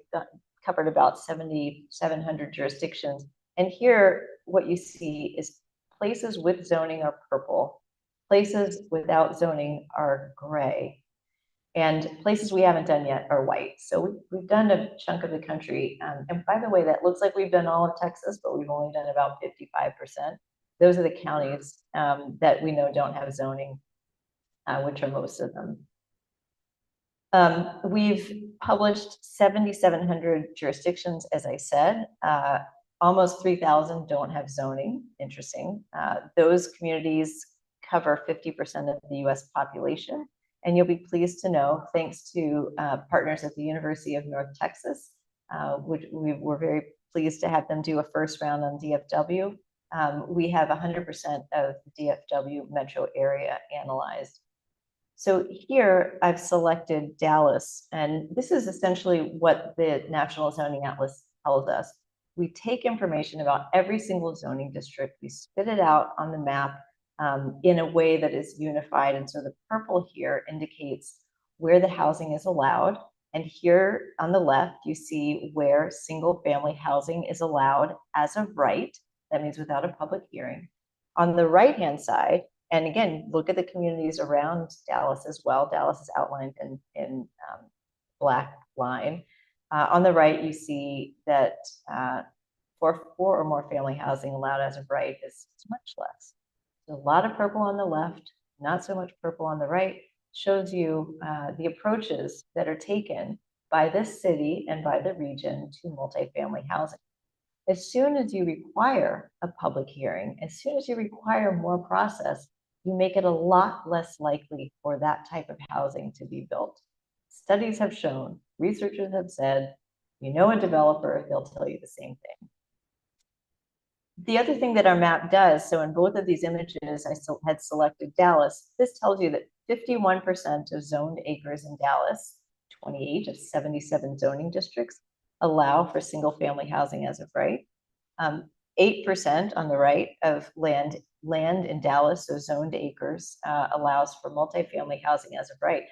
covered about 7,700 jurisdictions. And here, what you see is places with zoning are purple, places without zoning are gray, and places we haven't done yet are white. So we've done a chunk of the country. And by the way, that looks like we've done all of Texas, but we've only done about 55%. Those are the counties that we know don't have zoning, which are most of them. We've published 7,700 jurisdictions, as I said. Almost 3,000 don't have zoning. Interesting. Those communities cover 50% of the US population. And you'll be pleased to know, thanks to partners at the University of North Texas, which we were very pleased to have them do a first round on DFW. We have 100% of the DFW metro area analyzed. So here I've selected Dallas, and this is essentially what the National Zoning Atlas tells us. We take information about every single zoning district, we spit it out on the map in a way that is unified. And so the purple here indicates where the housing is allowed. And here on the left, you see where single family housing is allowed as of right. That means without a public hearing. On the right-hand side, and again, look at the communities around Dallas as well. Dallas is outlined in black line. On the right, you see that for 4 or more family housing allowed as of right is much less. So a lot of purple on the left, not so much purple on the right, shows you the approaches that are taken by this city and by the region to multifamily housing. As soon as you require a public hearing, as soon as you require more process, you make it a lot less likely for that type of housing to be built. Studies have shown, researchers have said, you know a developer, they'll tell you the same thing. The other thing that our map does, so in both of these images, I had selected Dallas. This tells you that 51% of zoned acres in Dallas, 28 of 77 zoning districts, allow for single family housing as of right. 8% on the right of land in Dallas, so zoned acres, allows for multifamily housing as of right.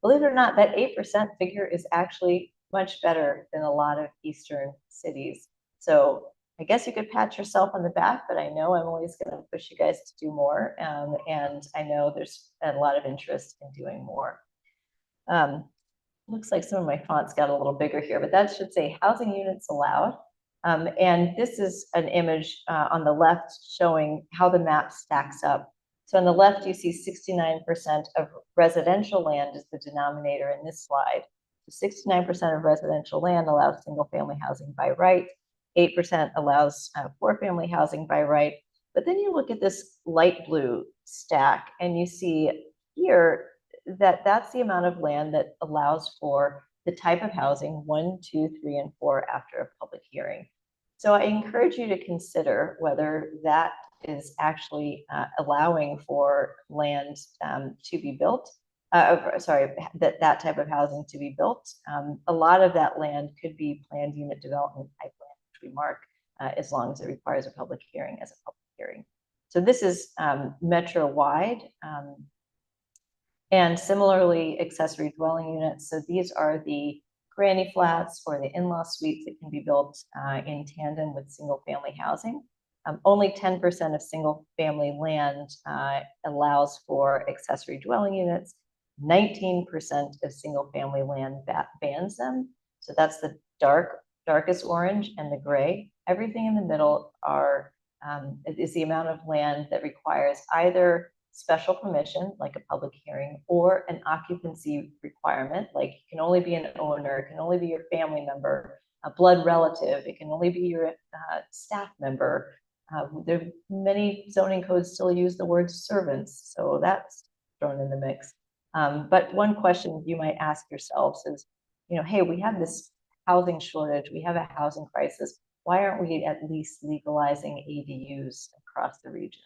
Believe it or not, that 8% figure is actually much better than a lot of Eastern cities. So I guess you could pat yourself on the back, but I know Emily's going to push you guys to do more. And I know there's a lot of interest in doing more. Looks like some of my fonts got a little bigger here, but that should say housing units allowed. And this is an image on the left showing how the map stacks up. So on the left, you see 69% of residential land is the denominator in this slide. So 69% of residential land allows single family housing by right. 8% allows 4-family housing by right. But then you look at this light blue stack and you see here that that's the amount of land that allows for the type of housing 1, 2, 3, and 4 after a public hearing. So I encourage you to consider whether that is actually allowing for land to be built. That type of housing to be built. A lot of that land could be planned unit development type land, which we mark as long as it requires a public hearing as a public hearing. So this is metro-wide. And similarly, accessory dwelling units. So these are the granny flats or the in-law suites that can be built in tandem with single family housing. Only 10% of single family land allows for accessory dwelling units. 19% of single family land bans them. So that's the darkest orange and the gray. Everything in the middle is the amount of land that requires either special permission, like a public hearing, or an occupancy requirement, like it can only be an owner, it can only be your family member, a blood relative, it can only be your staff member. There are many zoning codes still use the word servants, so that's thrown in the mix. But one question you might ask yourselves is, hey, we have this housing shortage, we have a housing crisis. Why aren't we at least legalizing ADUs across the region?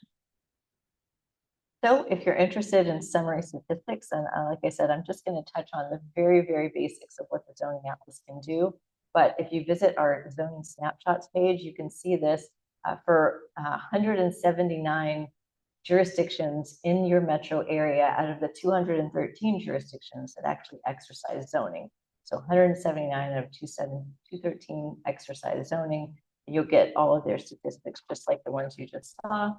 So if you're interested in summary statistics, and like I said, I'm just going to touch on the very, very basics of what the zoning atlas can do. But if you visit our zoning snapshots page, you can see this for 179 jurisdictions in your metro area out of the 213 jurisdictions that actually exercise zoning. So 179 out of 213 exercise zoning. You'll get all of their statistics just like the ones you just saw.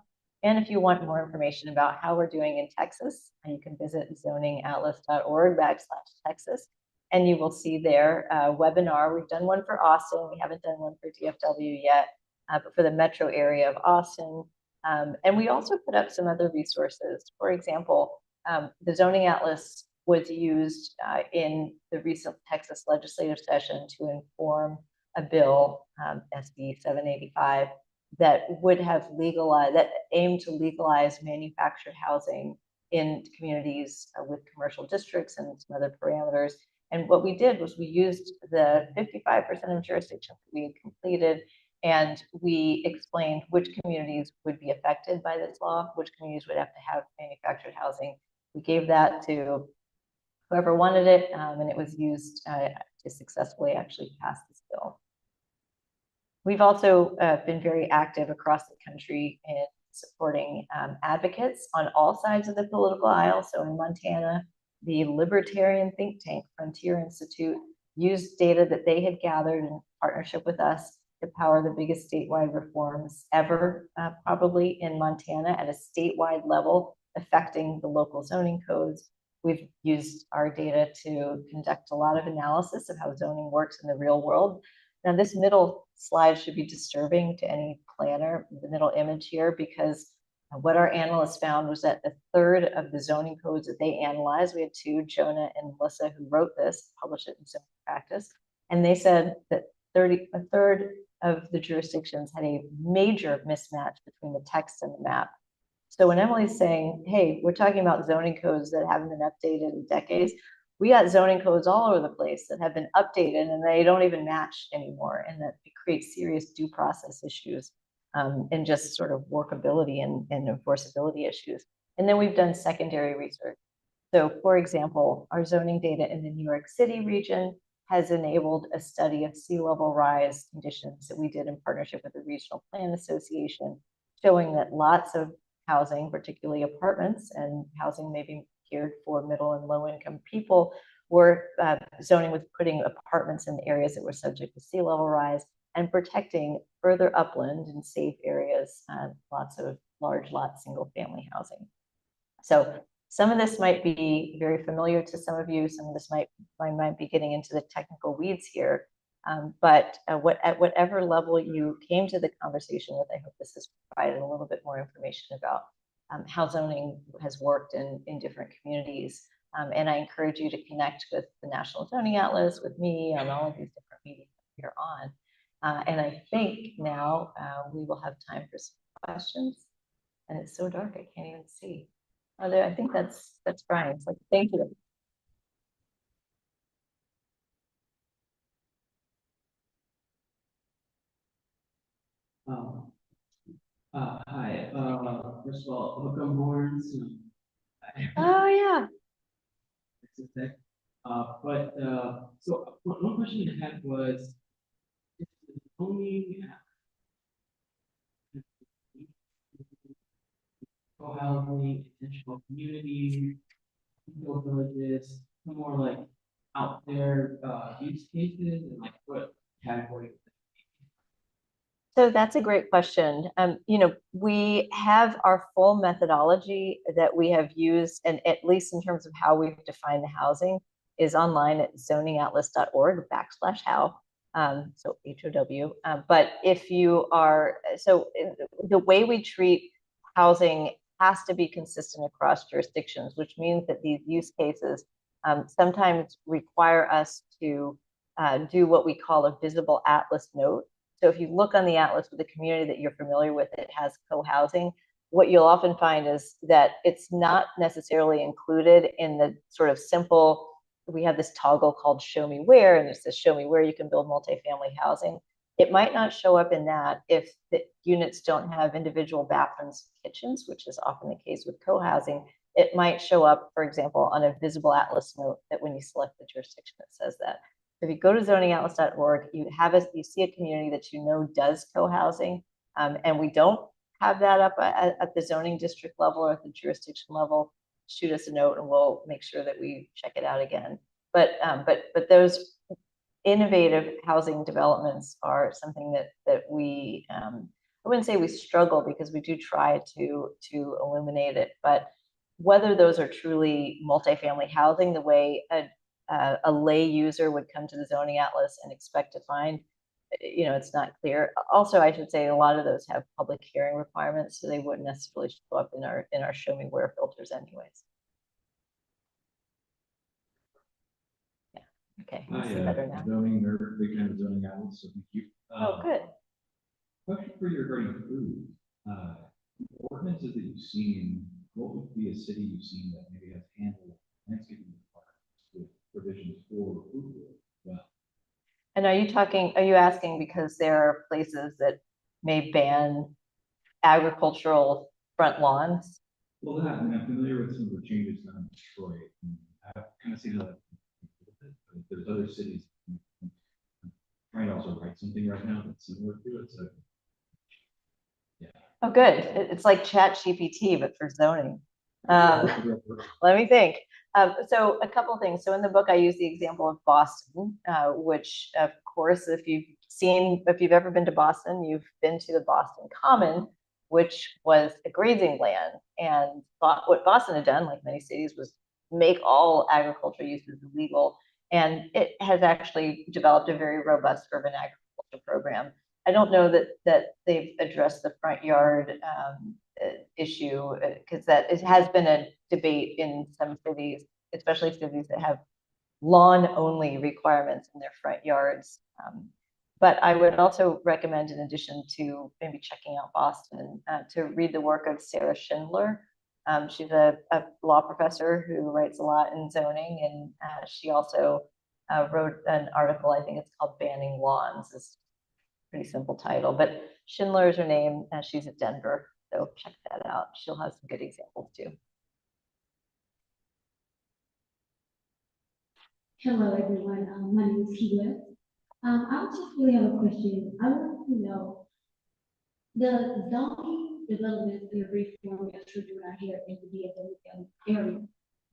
And if you want more information about how we're doing in Texas, you can visit zoningatlas.org/Texas, and you will see their webinar. We've done one for Austin. We haven't done one for DFW yet, but for the metro area of Austin. And we also put up some other resources. For example, the zoning atlas was used in the recent Texas legislative session to inform a bill, SB 785, that would have legalized, that aimed to legalize manufactured housing in communities with commercial districts and some other parameters. And what we did was we used the 55% of jurisdictions that we had completed, and we explained which communities would be affected by this law, which communities would have to have manufactured housing. We gave that to whoever wanted it, and it was used to successfully actually pass this bill. We've also been very active across the country in supporting advocates on all sides of the political aisle. So in Montana, the libertarian think tank Frontier Institute used data that they had gathered in partnership with us to power the biggest statewide reforms ever, probably in Montana at a statewide level, affecting the local zoning codes. We've used our data to conduct a lot of analysis of how zoning works in the real world. Now, this middle slide should be disturbing to any planner, the middle image here, because what our analysts found was that a third of the zoning codes that they analyzed, we had two, Jonah and Melissa, who wrote this, published it in Zoning Practice, and they said that a third of the jurisdictions had a major mismatch between the text and the map. So when Emily's saying, hey, we're talking about zoning codes that haven't been updated in decades, we got zoning codes all over the place that have been updated and they don't even match anymore, and that it creates serious due process issues and just sort of workability and enforceability issues. And then we've done secondary research. So for example, our zoning data in the New York City region has enabled a study of sea level rise conditions that we did in partnership with the Regional Plan Association, showing that lots of housing, particularly apartments and housing maybe geared for middle and low income people, were zoning with putting apartments in areas that were subject to sea level rise and protecting further upland and safe areas, lots of large lot single family housing. So some of this might be very familiar to some of you. Some of this might be getting into the technical weeds here. But at whatever level you came to the conversation with, I hope this has provided a little bit more information about how zoning has worked in different communities. And I encourage you to connect with the National Zoning Atlas, with me on all of these different meetings that you're on. And I think now we will have time for some questions. And it's so dark, I can't even see. I think that's Brian. It's like, thank you. Hi. First of all, welcome board. Oh yeah. So one question I had was, only housing, intentional communities, villages, more like out there use cases, and like what category? So that's a great question. We have our full methodology that we have used, and at least in terms of how we've defined the housing, is online at zoningatlas.org/how. So HOW. But if you are, the way we treat housing has to be consistent across jurisdictions, which means that these use cases sometimes require us to do what we call a visible atlas note. So if you look on the atlas with the community that you're familiar with, it has co-housing. What you'll often find is that it's not necessarily included in the sort of simple, we have this toggle called show me where, and it says show me where you can build multifamily housing. It might not show up in that if the units don't have individual bathrooms, kitchens, which is often the case with co-housing. It might show up, for example, on a visible atlas note that when you select the jurisdiction, it says that. If you go to zoningatlas.org, you see a community that you know does co-housing, and we don't have that up at the zoning district level or at the jurisdiction level. Shoot us a note, and we'll make sure that we check it out again. But those innovative housing developments are something that we I wouldn't say we struggle, because we do try to illuminate it, but whether those are truly multifamily housing the way a lay user would come to the zoning atlas and expect to find, it's not clear. Also, I should say a lot of those have public hearing requirements, so they wouldn't necessarily show up in our show me where filters anyways. Yeah, okay, I see better now. Zoning nerd, big kind of zoning atlas, so thank you. Oh, good. Question for you regarding food. Ordinances that you've seen, what would be a city you've seen that maybe has handled landscaping requirements with provisions for food? Well, And are you asking because there are places that may ban agricultural front lawns? well, that, and I'm familiar with some of the changes done in Detroit. And I've kind of seen that. But there's other cities. I'm trying to also write something right now that's similar to it. So, yeah. Oh, good. It's like ChatGPT, but for zoning. Let me think. So a couple of things. So in the book, I use the example of Boston, which of course, if you've ever been to Boston, you've been to the Boston Common, which was a grazing land. And what Boston had done, like many cities, was make all agricultural uses illegal. And it has actually developed a very robust urban agriculture program. I don't know that they've addressed the front yard issue, because that it has been a debate in some cities, especially cities that have lawn-only requirements in their front yards. But I would also recommend, in addition to maybe checking out Boston, to read the work of Sara Schindler. She's a law professor who writes a lot in zoning, and she also wrote an article, I think it's called Banning Lawns. It's a pretty simple title, but Schindler is her name, and she's at Denver. So check that out. She'll have some good examples too. Hello, everyone. My name is Keela. I would just really have a question. I wanted to know the zoning development and reform that's doing out here in the DFW area.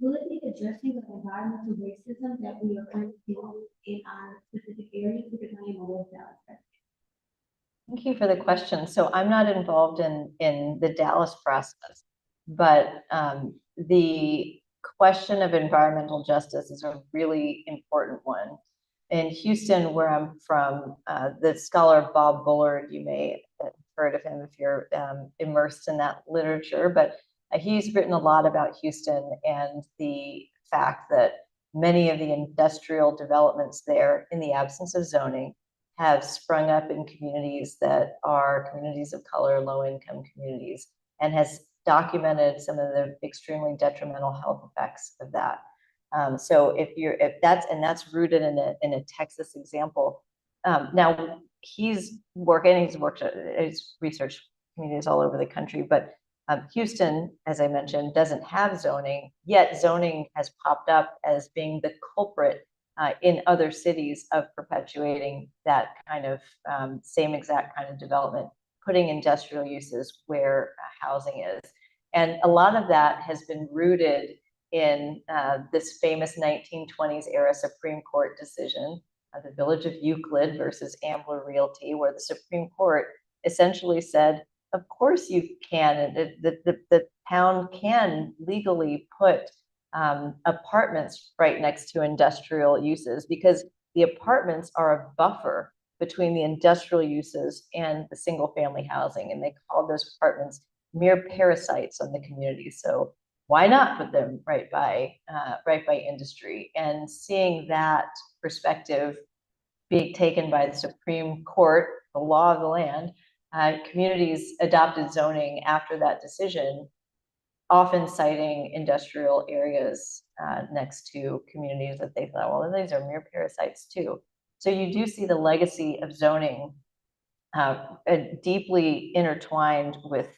Will it be addressing the environmental racism that we are currently dealing with in our specific areas? Because I am a West Dallas. Thank you for the question. So I'm not involved in the Dallas process, but the question of environmental justice is a really important one. In Houston, where I'm from, the scholar Bob Bullard, you may have heard of him if you're immersed in that literature, but he's written a lot about Houston and the fact that many of the industrial developments there, in the absence of zoning, have sprung up in communities that are communities of color, low-income communities, and has documented some of the extremely detrimental health effects of that. So that's rooted in a Texas example. Now he's worked his research communities all over the country, but Houston, as I mentioned, doesn't have zoning, yet zoning has popped up as being the culprit in other cities of perpetuating that kind of same exact kind of development, putting industrial uses where housing is. And a lot of that has been rooted in this famous 1920s era Supreme Court decision, the Village of Euclid versus Ambler Realty, where the Supreme Court essentially said, of course you can. The town can legally put apartments right next to industrial uses, because the apartments are a buffer between the industrial uses and the single family housing. And they call those apartments mere parasites on the community. So why not put them right by industry? And seeing that perspective being taken by the Supreme Court, the law of the land, communities adopted zoning after that decision, often citing industrial areas next to communities that they thought, well, these are mere parasites too. So you do see the legacy of zoning deeply intertwined with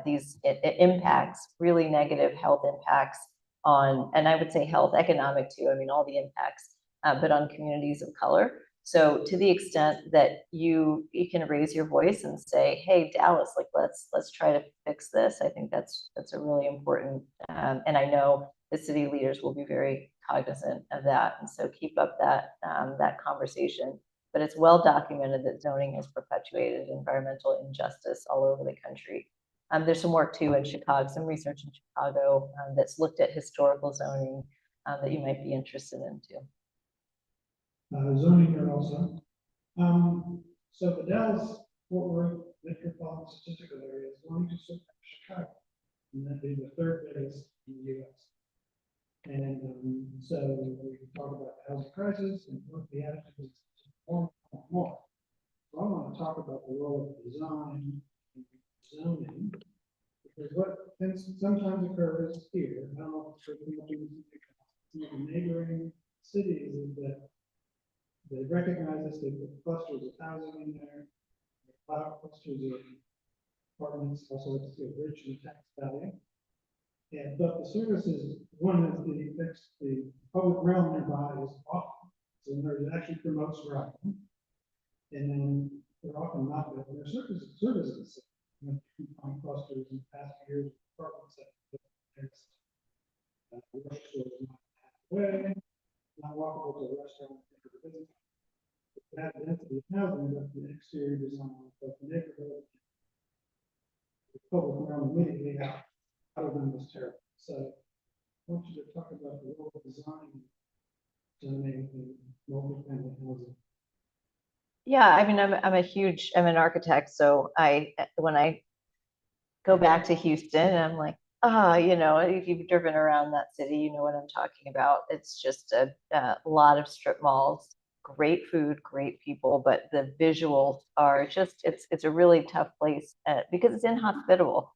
these impacts, really negative health impacts on, and I would say health, economic too, I mean, all the impacts, but on communities of color. So to the extent that you can raise your voice and say, hey, Dallas, like let's try to fix this. I think that's a really important, and I know the city leaders will be very cognizant of that. And so keep up that conversation. But it's well documented that zoning has perpetuated environmental injustice all over the country. There's some work too in Chicago, some research in Chicago that's looked at historical zoning that you might be interested in too. Zoning here also. So the Dallas Fort Worth metropolitan statistical area is going to surpass Chicago, and that'd be the third biggest in the U.S. And so we talk about the housing crisis and what the attitude is more. So I want to talk about the role of design and zoning, because what sometimes occurs here, I don't know if it's in the neighboring cities, is that they recognize this, they put clusters of housing in there, clusters of apartments, also it's a rich in tax value. And but the services, one is the public realm nearby is often, so there actually promotes driving. And then they're often not there. Their services, you find clusters in the past years, apartments that the restaurant is not halfway, not walkable to a restaurant or the business. That density of housing, but the exterior design of the neighborhood, the public realm immediately out of them was terrible. So I want you to talk about the role of design zoning in multi-family housing. Yeah, I mean, I'm an architect, so when I go back to Houston, I'm like, if you've driven around that city, you know what I'm talking about. It's just a lot of strip malls, great food, great people, but the visuals are just, it's a really tough place because it's inhospitable.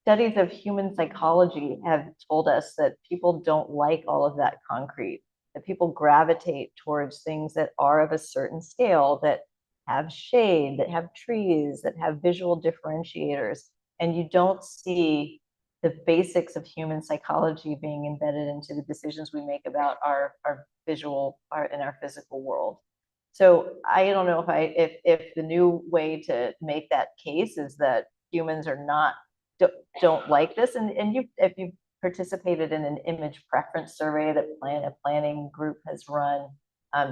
Studies of human psychology have told us that people don't like all of that concrete, that people gravitate towards things that are of a certain scale, that have shade, that have trees, that have visual differentiators. And you don't see the basics of human psychology being embedded into the decisions we make about our visual art and our physical world. So I don't know if the new way to make that case is that humans are don't like this, and if you've participated in an image preference survey that a planning group has run,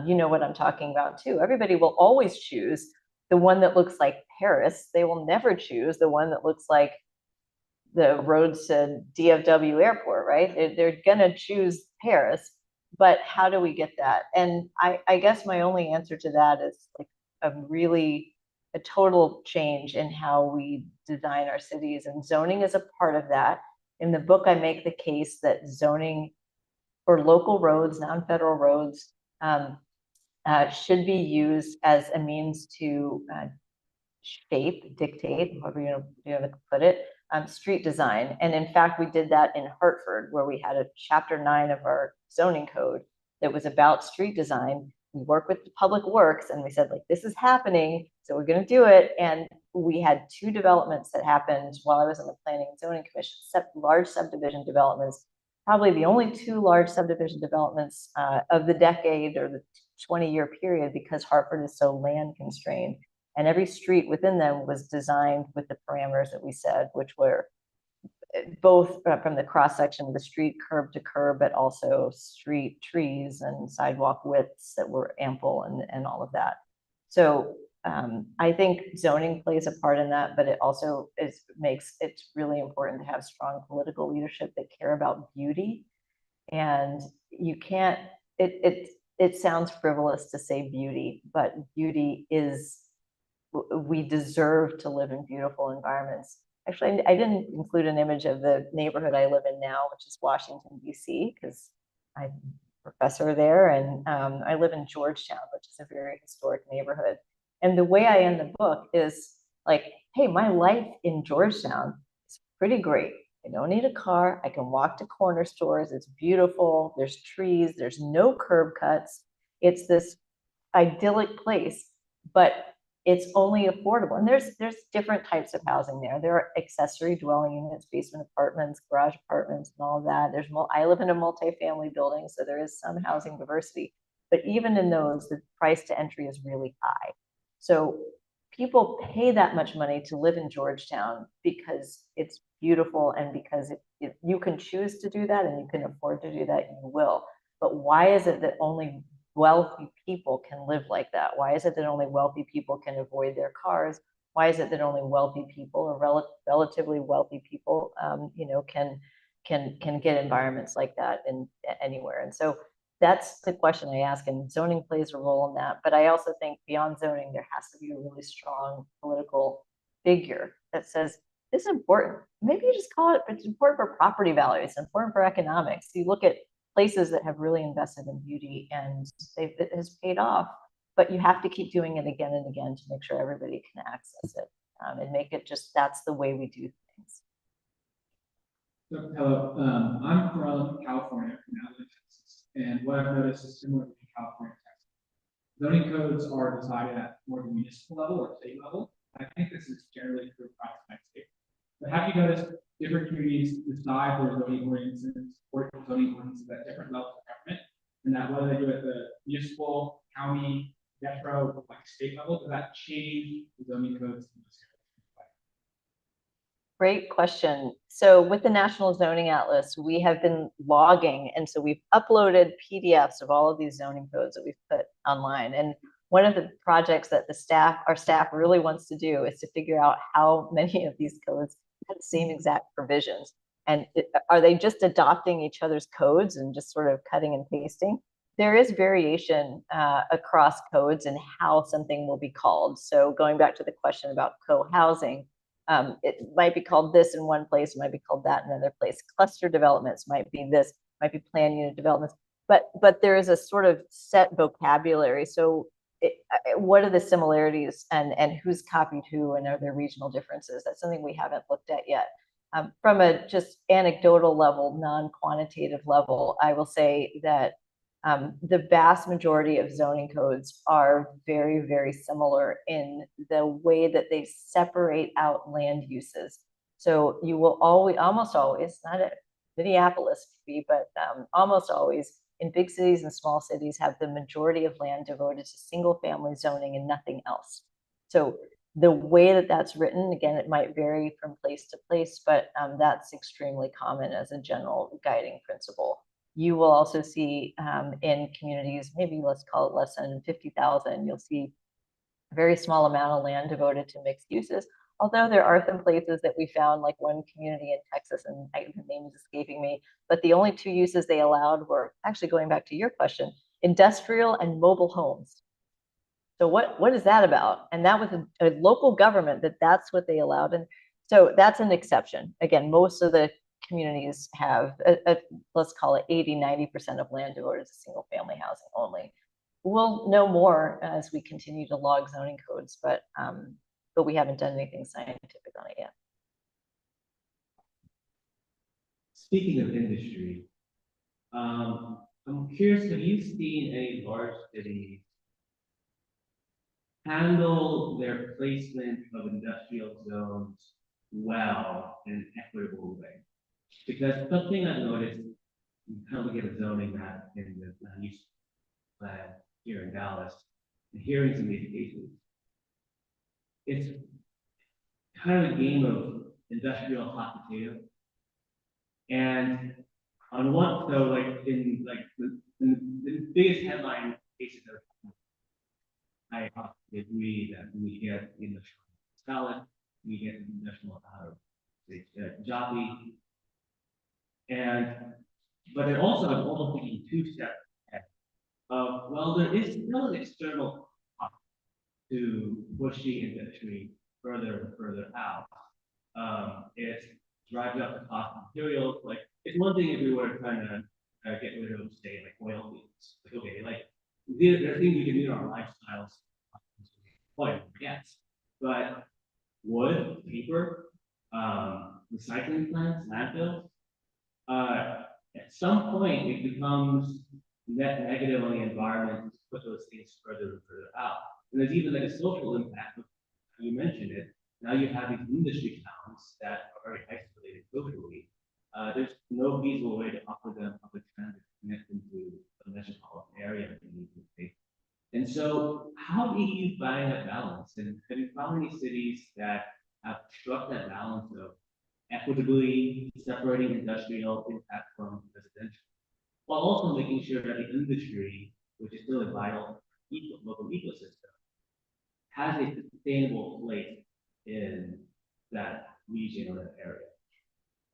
you know what I'm talking about too. Everybody will always choose the one that looks like Paris. They will never choose the one that looks like the roads to DFW airport, right? They're gonna choose Paris, but how do we get that? And I guess my only answer to that is like a total change in how we design our cities, and zoning is a part of that. In the book, I make the case that zoning for local roads, non-federal roads, should be used as a means to dictate, however you know to put it, street design. And in fact, we did that in Hartford, where we had a chapter 9 of our zoning code that was about street design. We worked with Public Works and we said, like, this is happening, so we're going to do it. And we had 2 developments that happened while I was on the Planning and Zoning Commission, large subdivision developments, probably the only 2 large subdivision developments of the decade or the 20-year period, because Hartford is so land constrained. And every street within them was designed with the parameters that we said, which were both from the cross section of the street, curb to curb, but also street trees and sidewalk widths that were ample and all of that. So I think zoning plays a part in that, but it also makes it really important to have strong political leadership that care about beauty. And you can't, it sounds frivolous to say beauty, but beauty is, we deserve to live in beautiful environments. Actually, I didn't include an image of the neighborhood I live in now, which is Washington, D.C., because I'm a professor there, and I live in Georgetown, which is a very historic neighborhood. And the way I end the book is like, hey, my life in Georgetown is pretty great. I don't need a car. I can walk to corner stores. It's beautiful. There's trees. There's no curb cuts. It's this idyllic place, but it's only affordable. And there's different types of housing there. There are accessory dwelling units, basement apartments, garage apartments, and all of that. I live in a multifamily building, so there is some housing diversity. But even in those, the price to entry is really high. So people pay that much money to live in Georgetown because it's beautiful, and because if you can choose to do that and you can afford to do that, you will. But why is it that only wealthy people can live like that? Why is it that only wealthy people can avoid their cars? Why is it that only wealthy people, or relatively wealthy people, can get environments like that in anywhere? And so that's the question I ask, and zoning plays a role in that. But I also think beyond zoning, there has to be a really strong political figure that says, this is important. Maybe you just call it, it's important for property values, it's important for economics. You look at places that have really invested in beauty and it has paid off, but you have to keep doing it again and again to make sure everybody can access it, and make it just, that's the way we do things. So, hello, I'm from California, from Abilene, Texas, and what I've noticed is similar to California, Texas. Zoning codes are decided at more the municipal level or state level. I think this is generally true across the state. But have you noticed different communities decide their zoning ordinances or zoning ordinances at different levels of government, and that whether they do it at the municipal, county, metro, like state level, does that change the zoning codes? Great question. So with the National Zoning Atlas, we have been logging, and so we've uploaded PDFs of all of these zoning codes that we've put online. And one of the projects that our staff really wants to do is to figure out how many of these codes have the same exact provisions. And are they just adopting each other's codes and just sort of cutting and pasting? There is variation across codes and how something will be called. So going back to the question about co-housing, it might be called this in one place, it might be called that in another place. Cluster developments might be this, might be plan unit developments, but there is a sort of set vocabulary. So what are the similarities, and who's copied who, and are there regional differences? That's something we haven't looked at yet. From a just anecdotal level, non-quantitative level, I will say that the vast majority of zoning codes are very, very similar in the way that they separate out land uses. So you will almost always, not at Minneapolis, but almost always in big cities and small cities, have the majority of land devoted to single family zoning and nothing else. So the way that that's written, again, it might vary from place to place, but that's extremely common as a general guiding principle. You will also see in communities, maybe let's call it less than 50,000, you'll see a very small amount of land devoted to mixed uses. Although there are some places that we found, like one community in Texas, and the name is escaping me, but the only two uses they allowed were, actually going back to your question, industrial and mobile homes. So what is that about? And that was a local government that's what they allowed. And so that's an exception. Again, most of the communities have, let's call it 80–90% of land devoted to single family housing only. We'll know more as we continue to log zoning codes, but we haven't done anything scientific on it yet. Speaking of industry, I'm curious, have you seen any large cities handle their placement of industrial zones well in an equitable way? Because something I've noticed, you kind of look at a zoning map in the land use plan here in Dallas, and hearing some of these cases, it's kind of a game of industrial hot potato. And on one, so like in like the biggest headline cases I agree that we get in the salad, we get national Javi, and but it also I'm almost thinking two steps ahead. Well, there is still an external cost to push the industry further and further out. It drives up the cost of materials. Like it's one thing if we were trying to get rid of, say, like oil fields. Like okay, like there are things we can do in our lifestyles. Oil, yes, but wood, paper, recycling plants, landfills. At some point, it becomes net negative on the environment to put those things further and further out. And there's even like a social impact. You mentioned it. Now you have these industry towns that are very isolated socially. There's no feasible way to offer them public transit to connect them to the metropolitan area. And so, how do you find that balance? And have you found any cities that have struck that balance of equitably separating industrial impact from residential, while also making sure that the industry, which is still a vital local ecosystem, has a sustainable place in that region or that area?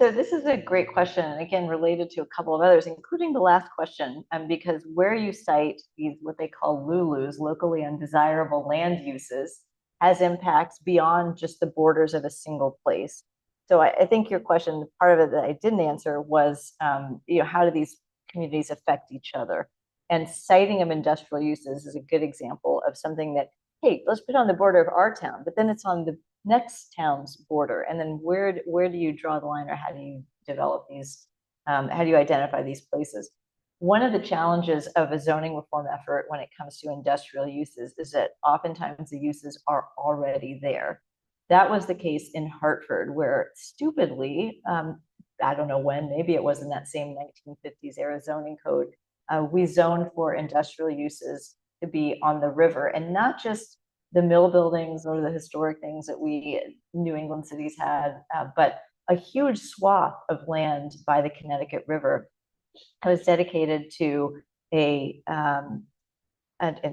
So this is a great question, and again, related to a couple of others, including the last question, because where you cite these, what they call LULUs, locally undesirable land uses, has impacts beyond just the borders of a single place. So I think your question, part of it that I didn't answer was, how do these communities affect each other? And citing of industrial uses is a good example of something that, hey, let's put it on the border of our town, but then it's on the next town's border. And then where do you draw the line, or how do you develop these, how do you identify these places? One of the challenges of a zoning reform effort when it comes to industrial uses is that oftentimes the uses are already there. That was the case in Hartford, where stupidly, I don't know when, maybe it was in that same 1950s era zoning code, we zoned for industrial uses to be on the river, and not just the mill buildings or the historic things that we New England cities had, but a huge swath of land by the Connecticut River was dedicated to and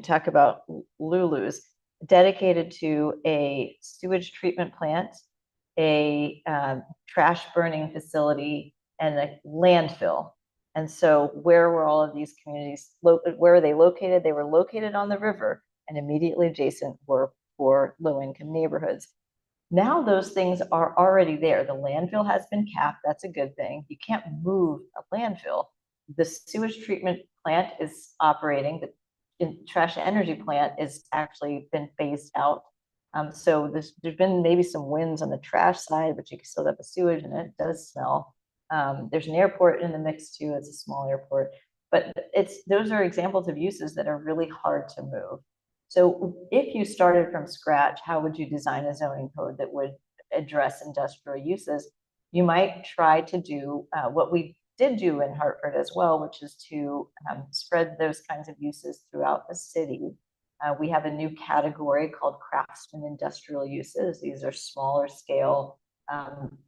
talk about LULUs, dedicated to a sewage treatment plant, a trash burning facility, and a landfill. And so where were all of these communities, where were they located? They were located on the river, and immediately adjacent were for low-income neighborhoods. Now those things are already there. The landfill has been capped. That's a good thing. You can't move a landfill. The sewage treatment plant is operating. The trash energy plant is actually been phased out. So there's been maybe some wins on the trash side, but you can still have the sewage, and it does smell. There's an airport in the mix too. It's a small airport, but those are examples of uses that are really hard to move. So if you started from scratch, how would you design a zoning code that would address industrial uses? You might try to do what we did do in Hartford as well, which is to spread those kinds of uses throughout the city. We have a new category called craftsman industrial uses. These are smaller scale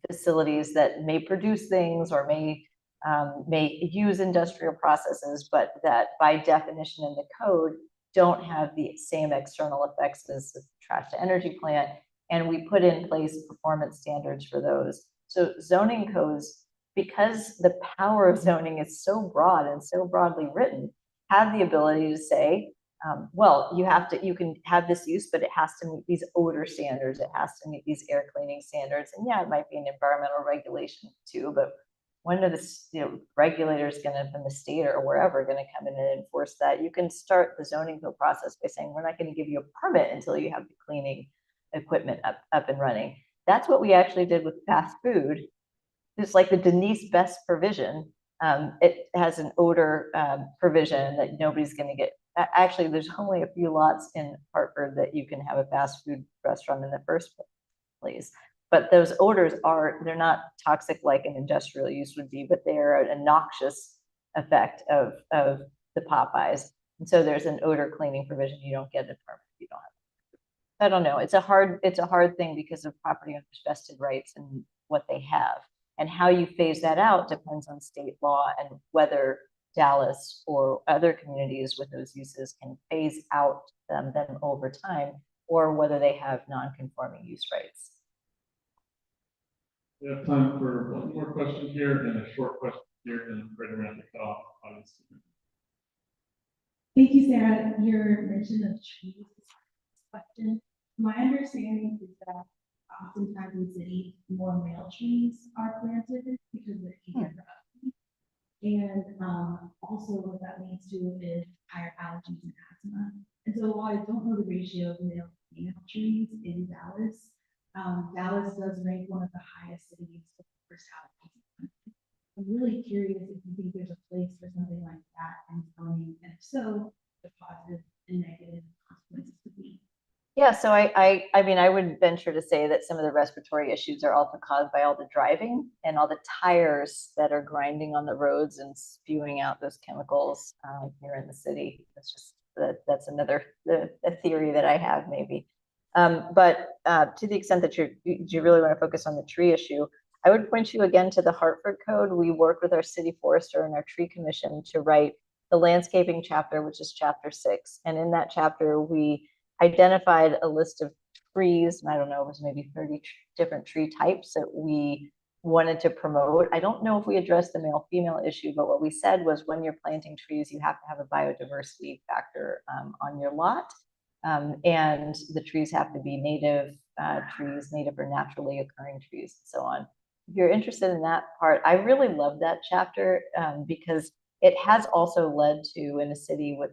facilities that may produce things or may use industrial processes, but that by definition in the code don't have the same external effects as the trash to energy plant. And we put in place performance standards for those. So zoning codes, because the power of zoning is so broad and so broadly written, have the ability to say, well, you can have this use, but it has to meet these odor standards. It has to meet these air cleaning standards. And yeah, it might be an environmental regulation too, but when are the regulators going to, from the state or wherever, going to come in and enforce that? You can start the zoning code process by saying, we're not going to give you a permit until you have the cleaning equipment up and running. That's what we actually did with fast food. It's like the Denise Best provision. It has an odor provision that nobody's going to get. Actually, there's only a few lots in Hartford that you can have a fast food restaurant in the first place. But those odors they're not toxic like an industrial use would be, but they're a noxious effect of the Popeyes. And so there's an odor cleaning provision. You don't get a permit if you don't have it. I don't know. It's a hard thing because of property owners' vested rights and what they have. And how you phase that out depends on state law and whether Dallas or other communities with those uses can phase out them over time, or whether they have non-conforming use rights. We have time for one more question here and a short question here, and right around the cutoff, obviously. Thank you, Sarah. Your mention of trees is a question. My understanding is that oftentimes in cities, more male trees are planted because they're easier for us. And also what that leads to is higher allergies and asthma. And so while I don't know the ratio of male and female trees in Dallas, Dallas does rank one of the highest cities for forest allergies. I'm really curious if you think there's a place for something like that in zoning, and if so, the positive and negative consequences could be. Yeah, so I mean, I would venture to say that some of the respiratory issues are also caused by all the driving and all the tires that are grinding on the roads and spewing out those chemicals here in the city. That's just that's another a theory that I have maybe. But to the extent that you really want to focus on the tree issue, I would point you again to the Hartford Code. We work with our city forester and our tree commission to write the landscaping chapter, which is chapter 6. And in that chapter, we identified a list of trees, and I don't know, it was maybe 30 different tree types that we wanted to promote. I don't know if we addressed the male-female issue, but what we said was when you're planting trees, you have to have a biodiversity factor on your lot. And the trees have to be native trees, native or naturally occurring trees, and so on. If you're interested in that part, I really love that chapter because it has also led to, in a city with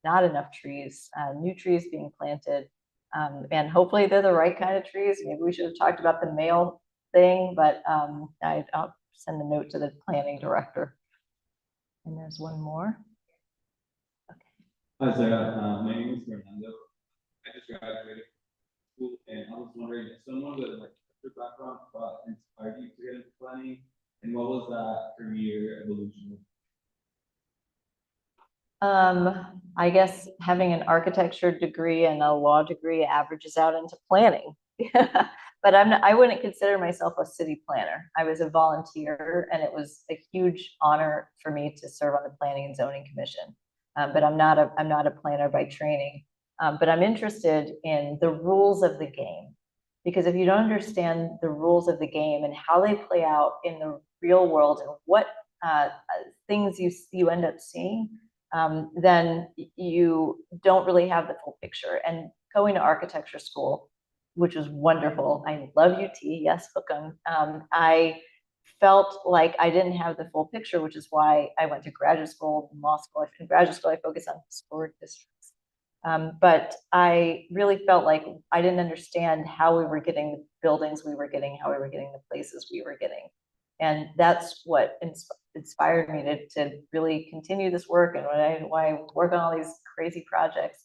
not enough trees, new trees being planted, and hopefully they're the right kind of trees. Maybe we should have talked about the male thing, but I'll send a note to the planning director. And there's one more. Okay. Hi, Sarah. My name is Fernando. I just graduated from school, and I was wondering if someone with like a background inspired you to get into planning, and what was that career evolution? I guess having an architecture degree and a law degree averages out into planning. But I wouldn't consider myself a city planner. I was a volunteer, and it was a huge honor for me to serve on the Planning and Zoning Commission. But I'm not a planner by training. But I'm interested in the rules of the game, because if you don't understand the rules of the game and how they play out in the real world and what things you end up seeing, then you don't really have the full picture. And going to architecture school, which was wonderful. I love UT, yes, hook 'em. I felt like I didn't have the full picture, which is why I went to graduate school, law school. In graduate school, I focused on historic districts. But I really felt like I didn't understand how we were getting the buildings we were getting, how we were getting the places we were getting. And that's what inspired me to really continue this work, and why I work on all these crazy projects.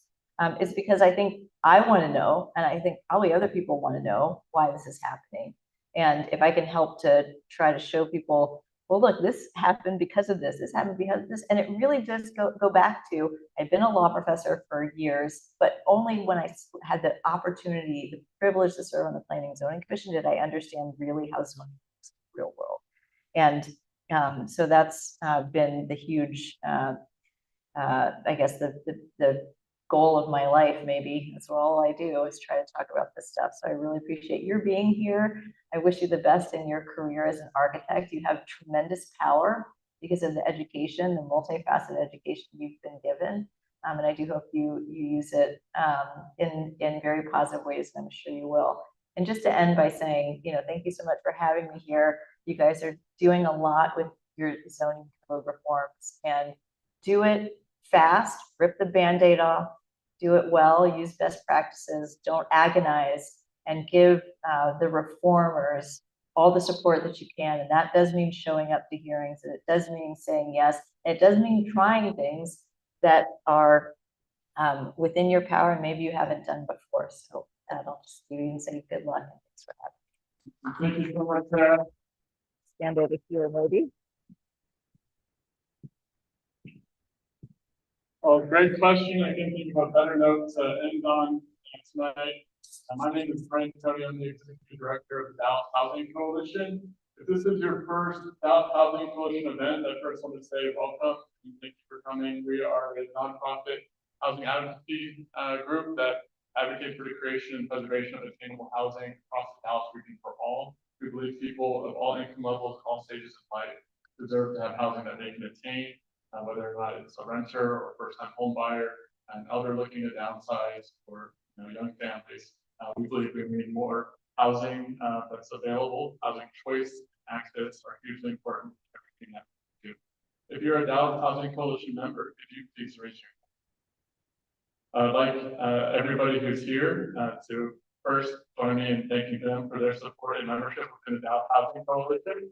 Is because I think I want to know, and I think probably other people want to know why this is happening. And if I can help to try to show people, well, look, this happened because of this, this happened because of this. And it really does go back to, I've been a law professor for years, but only when I had the opportunity, the privilege to serve on the Planning and Zoning Commission did I understand really how zoning works in the real world. And so that's been the huge, I guess the goal of my life, maybe. That's all I do, is try to talk about this stuff. So I really appreciate your being here. I wish you the best in your career as an architect. You have tremendous power because of the education, the multifaceted education you've been given. And I do hope you use it in very positive ways, and I'm sure you will. And just to end by saying, thank you so much for having me here. You guys are doing a lot with your zoning code reforms, and do it fast, rip the Band-Aid off, do it well, use best practices, don't agonize, and give the reformers all the support that you can. And that does mean showing up to hearings, and it does mean saying yes, and it does mean trying things that are within your power and maybe you haven't done before. So I'll just give you and say good luck, and thanks for having me. Thank you so much, Sarah. Stand over here, maybe. Oh, great question. I can think of a better note to end on tonight. My name is Frank Tony. I'm the Executive Director of the Dallas Housing Coalition. If this is your first Dallas Housing Coalition event, I first want to say welcome and thank you for coming. We are a nonprofit housing advocacy group that advocates for the creation and preservation of attainable housing across the Dallas region for all. We believe people of all income levels, all stages of life deserve to have housing that they can attain, whether or not it's a renter or first-time home buyer, an elder looking to downsize, or young families. We believe we need more housing that's available. Housing choice, access are hugely important to everything that we do. If you're a Dallas Housing Coalition member, could you please raise your hand? I'd like everybody who's here to first join me in thanking them for their support and membership within the Dallas Housing Coalition.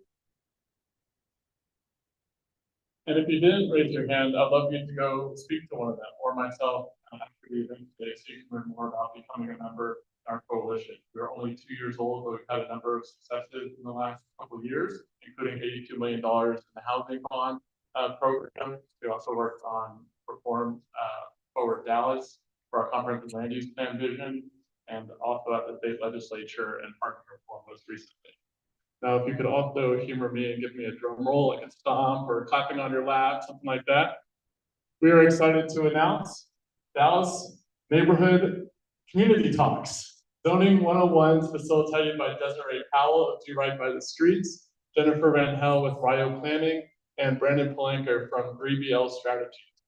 And if you didn't raise your hand, I'd love you to go speak to one of them or myself after the event today, so you can learn more about becoming a member in our coalition. We're only 2 years old, but we've had a number of successes in the last couple of years, including $82 million in the housing bond program. We also worked on Reform Forward Dallas for our comprehensive land use plan vision, and also at the state legislature and parking reform most recently. Now, if you could also humor me and give me a drum roll, like a stomp or clapping on your lap, something like that. We are excited to announce Dallas Neighborhood Community Talks. Zoning 101s facilitated by Desiree Powell of Do Right by the Streets, Jennifer Van Hel with Rio Planning, and Brandon Palanker from 3BL Strategies.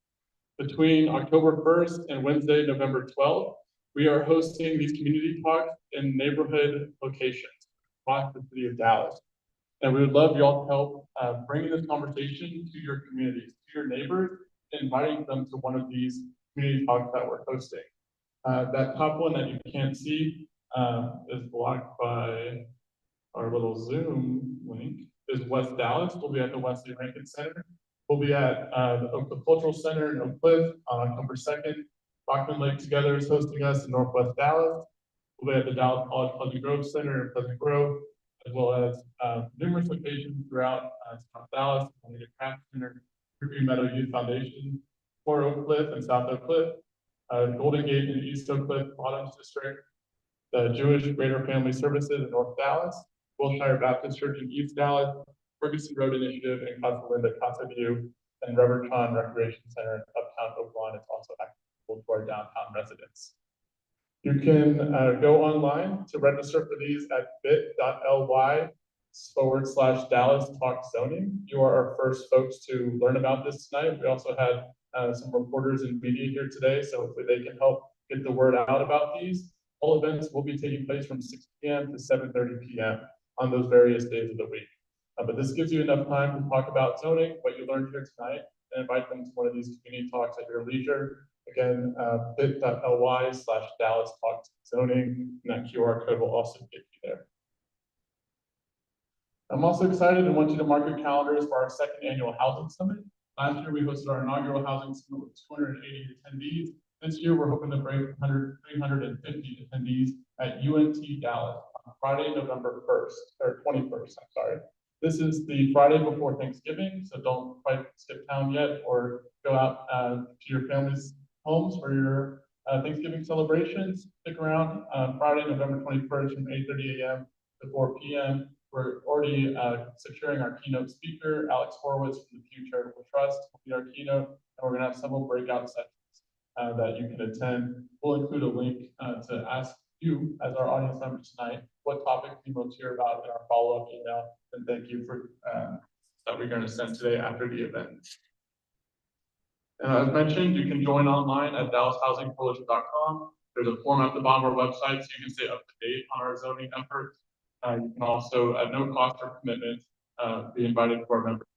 Between October 1st and Wednesday, November 12th, we are hosting these community talks in neighborhood locations across the city of Dallas. And we would love y'all to help bring this conversation to your communities, to your neighbors, and inviting them to one of these community talks that we're hosting. That top one that you can't see is blocked by our little Zoom link, is West Dallas. We'll be at the Wesley Rankin Center. We'll be at the Oak Cliff Cultural Center in Oak Cliff on October 2nd. Rockman Lake Together is hosting us in Northwest Dallas. We'll be at the Dallas College Pleasant Grove Center in Pleasant Grove, as well as numerous locations throughout South Dallas, the Craft Center, Green Meadow Youth Foundation, for Oak Cliff and South Oak Cliff, Golden Gate in East Oak Cliff, Bottoms District, the Jewish Greater Family Services in North Dallas, Wilshire Baptist Church in East Dallas, Ferguson Road Initiative in Casa Linda, Casa View, and Reverend John Recreation Center in Uptown Oak Lawn. It's also accessible to our downtown residents. You can go online to register for these at bit.ly/Dallas Talk Zoning. You are our first folks to learn about this tonight. We also had some reporters and media here today, so hopefully they can help get the word out about these. All events will be taking place from 6 p.m. to 7:30 p.m. on those various days of the week. But this gives you enough time to talk about zoning, what you learned here tonight, and invite them to one of these community talks at your leisure. Again, bit.ly/Dallas Talk Zoning, and that QR code will also get you there. I'm also excited and want you to mark your calendars for our second annual Housing Summit. Last year, we hosted our inaugural Housing Summit with 280 attendees. This year, we're hoping to break 350 attendees at UNT Dallas on Friday, November 21st, I'm sorry. This is the Friday before Thanksgiving, so don't quite skip town yet or go out to your family's homes for your Thanksgiving celebrations. Stick around Friday, November 21st from 8:30 a.m. to 4 p.m. We're already securing our keynote speaker, Alex Horowitz from the Pew Charitable Trust, will be our keynote, and we're going to have several breakout sessions that you can attend. We'll include a link to ask you, as our audience members tonight, what topics you most hear about in our follow-up email. And thank you for that we're going to send today after the event. And as mentioned, you can join online at DallasHousingCoalition.com. There's a form at the bottom of our website, so you can stay up to date on our zoning efforts. You can also, at no cost or commitment, be invited to our membership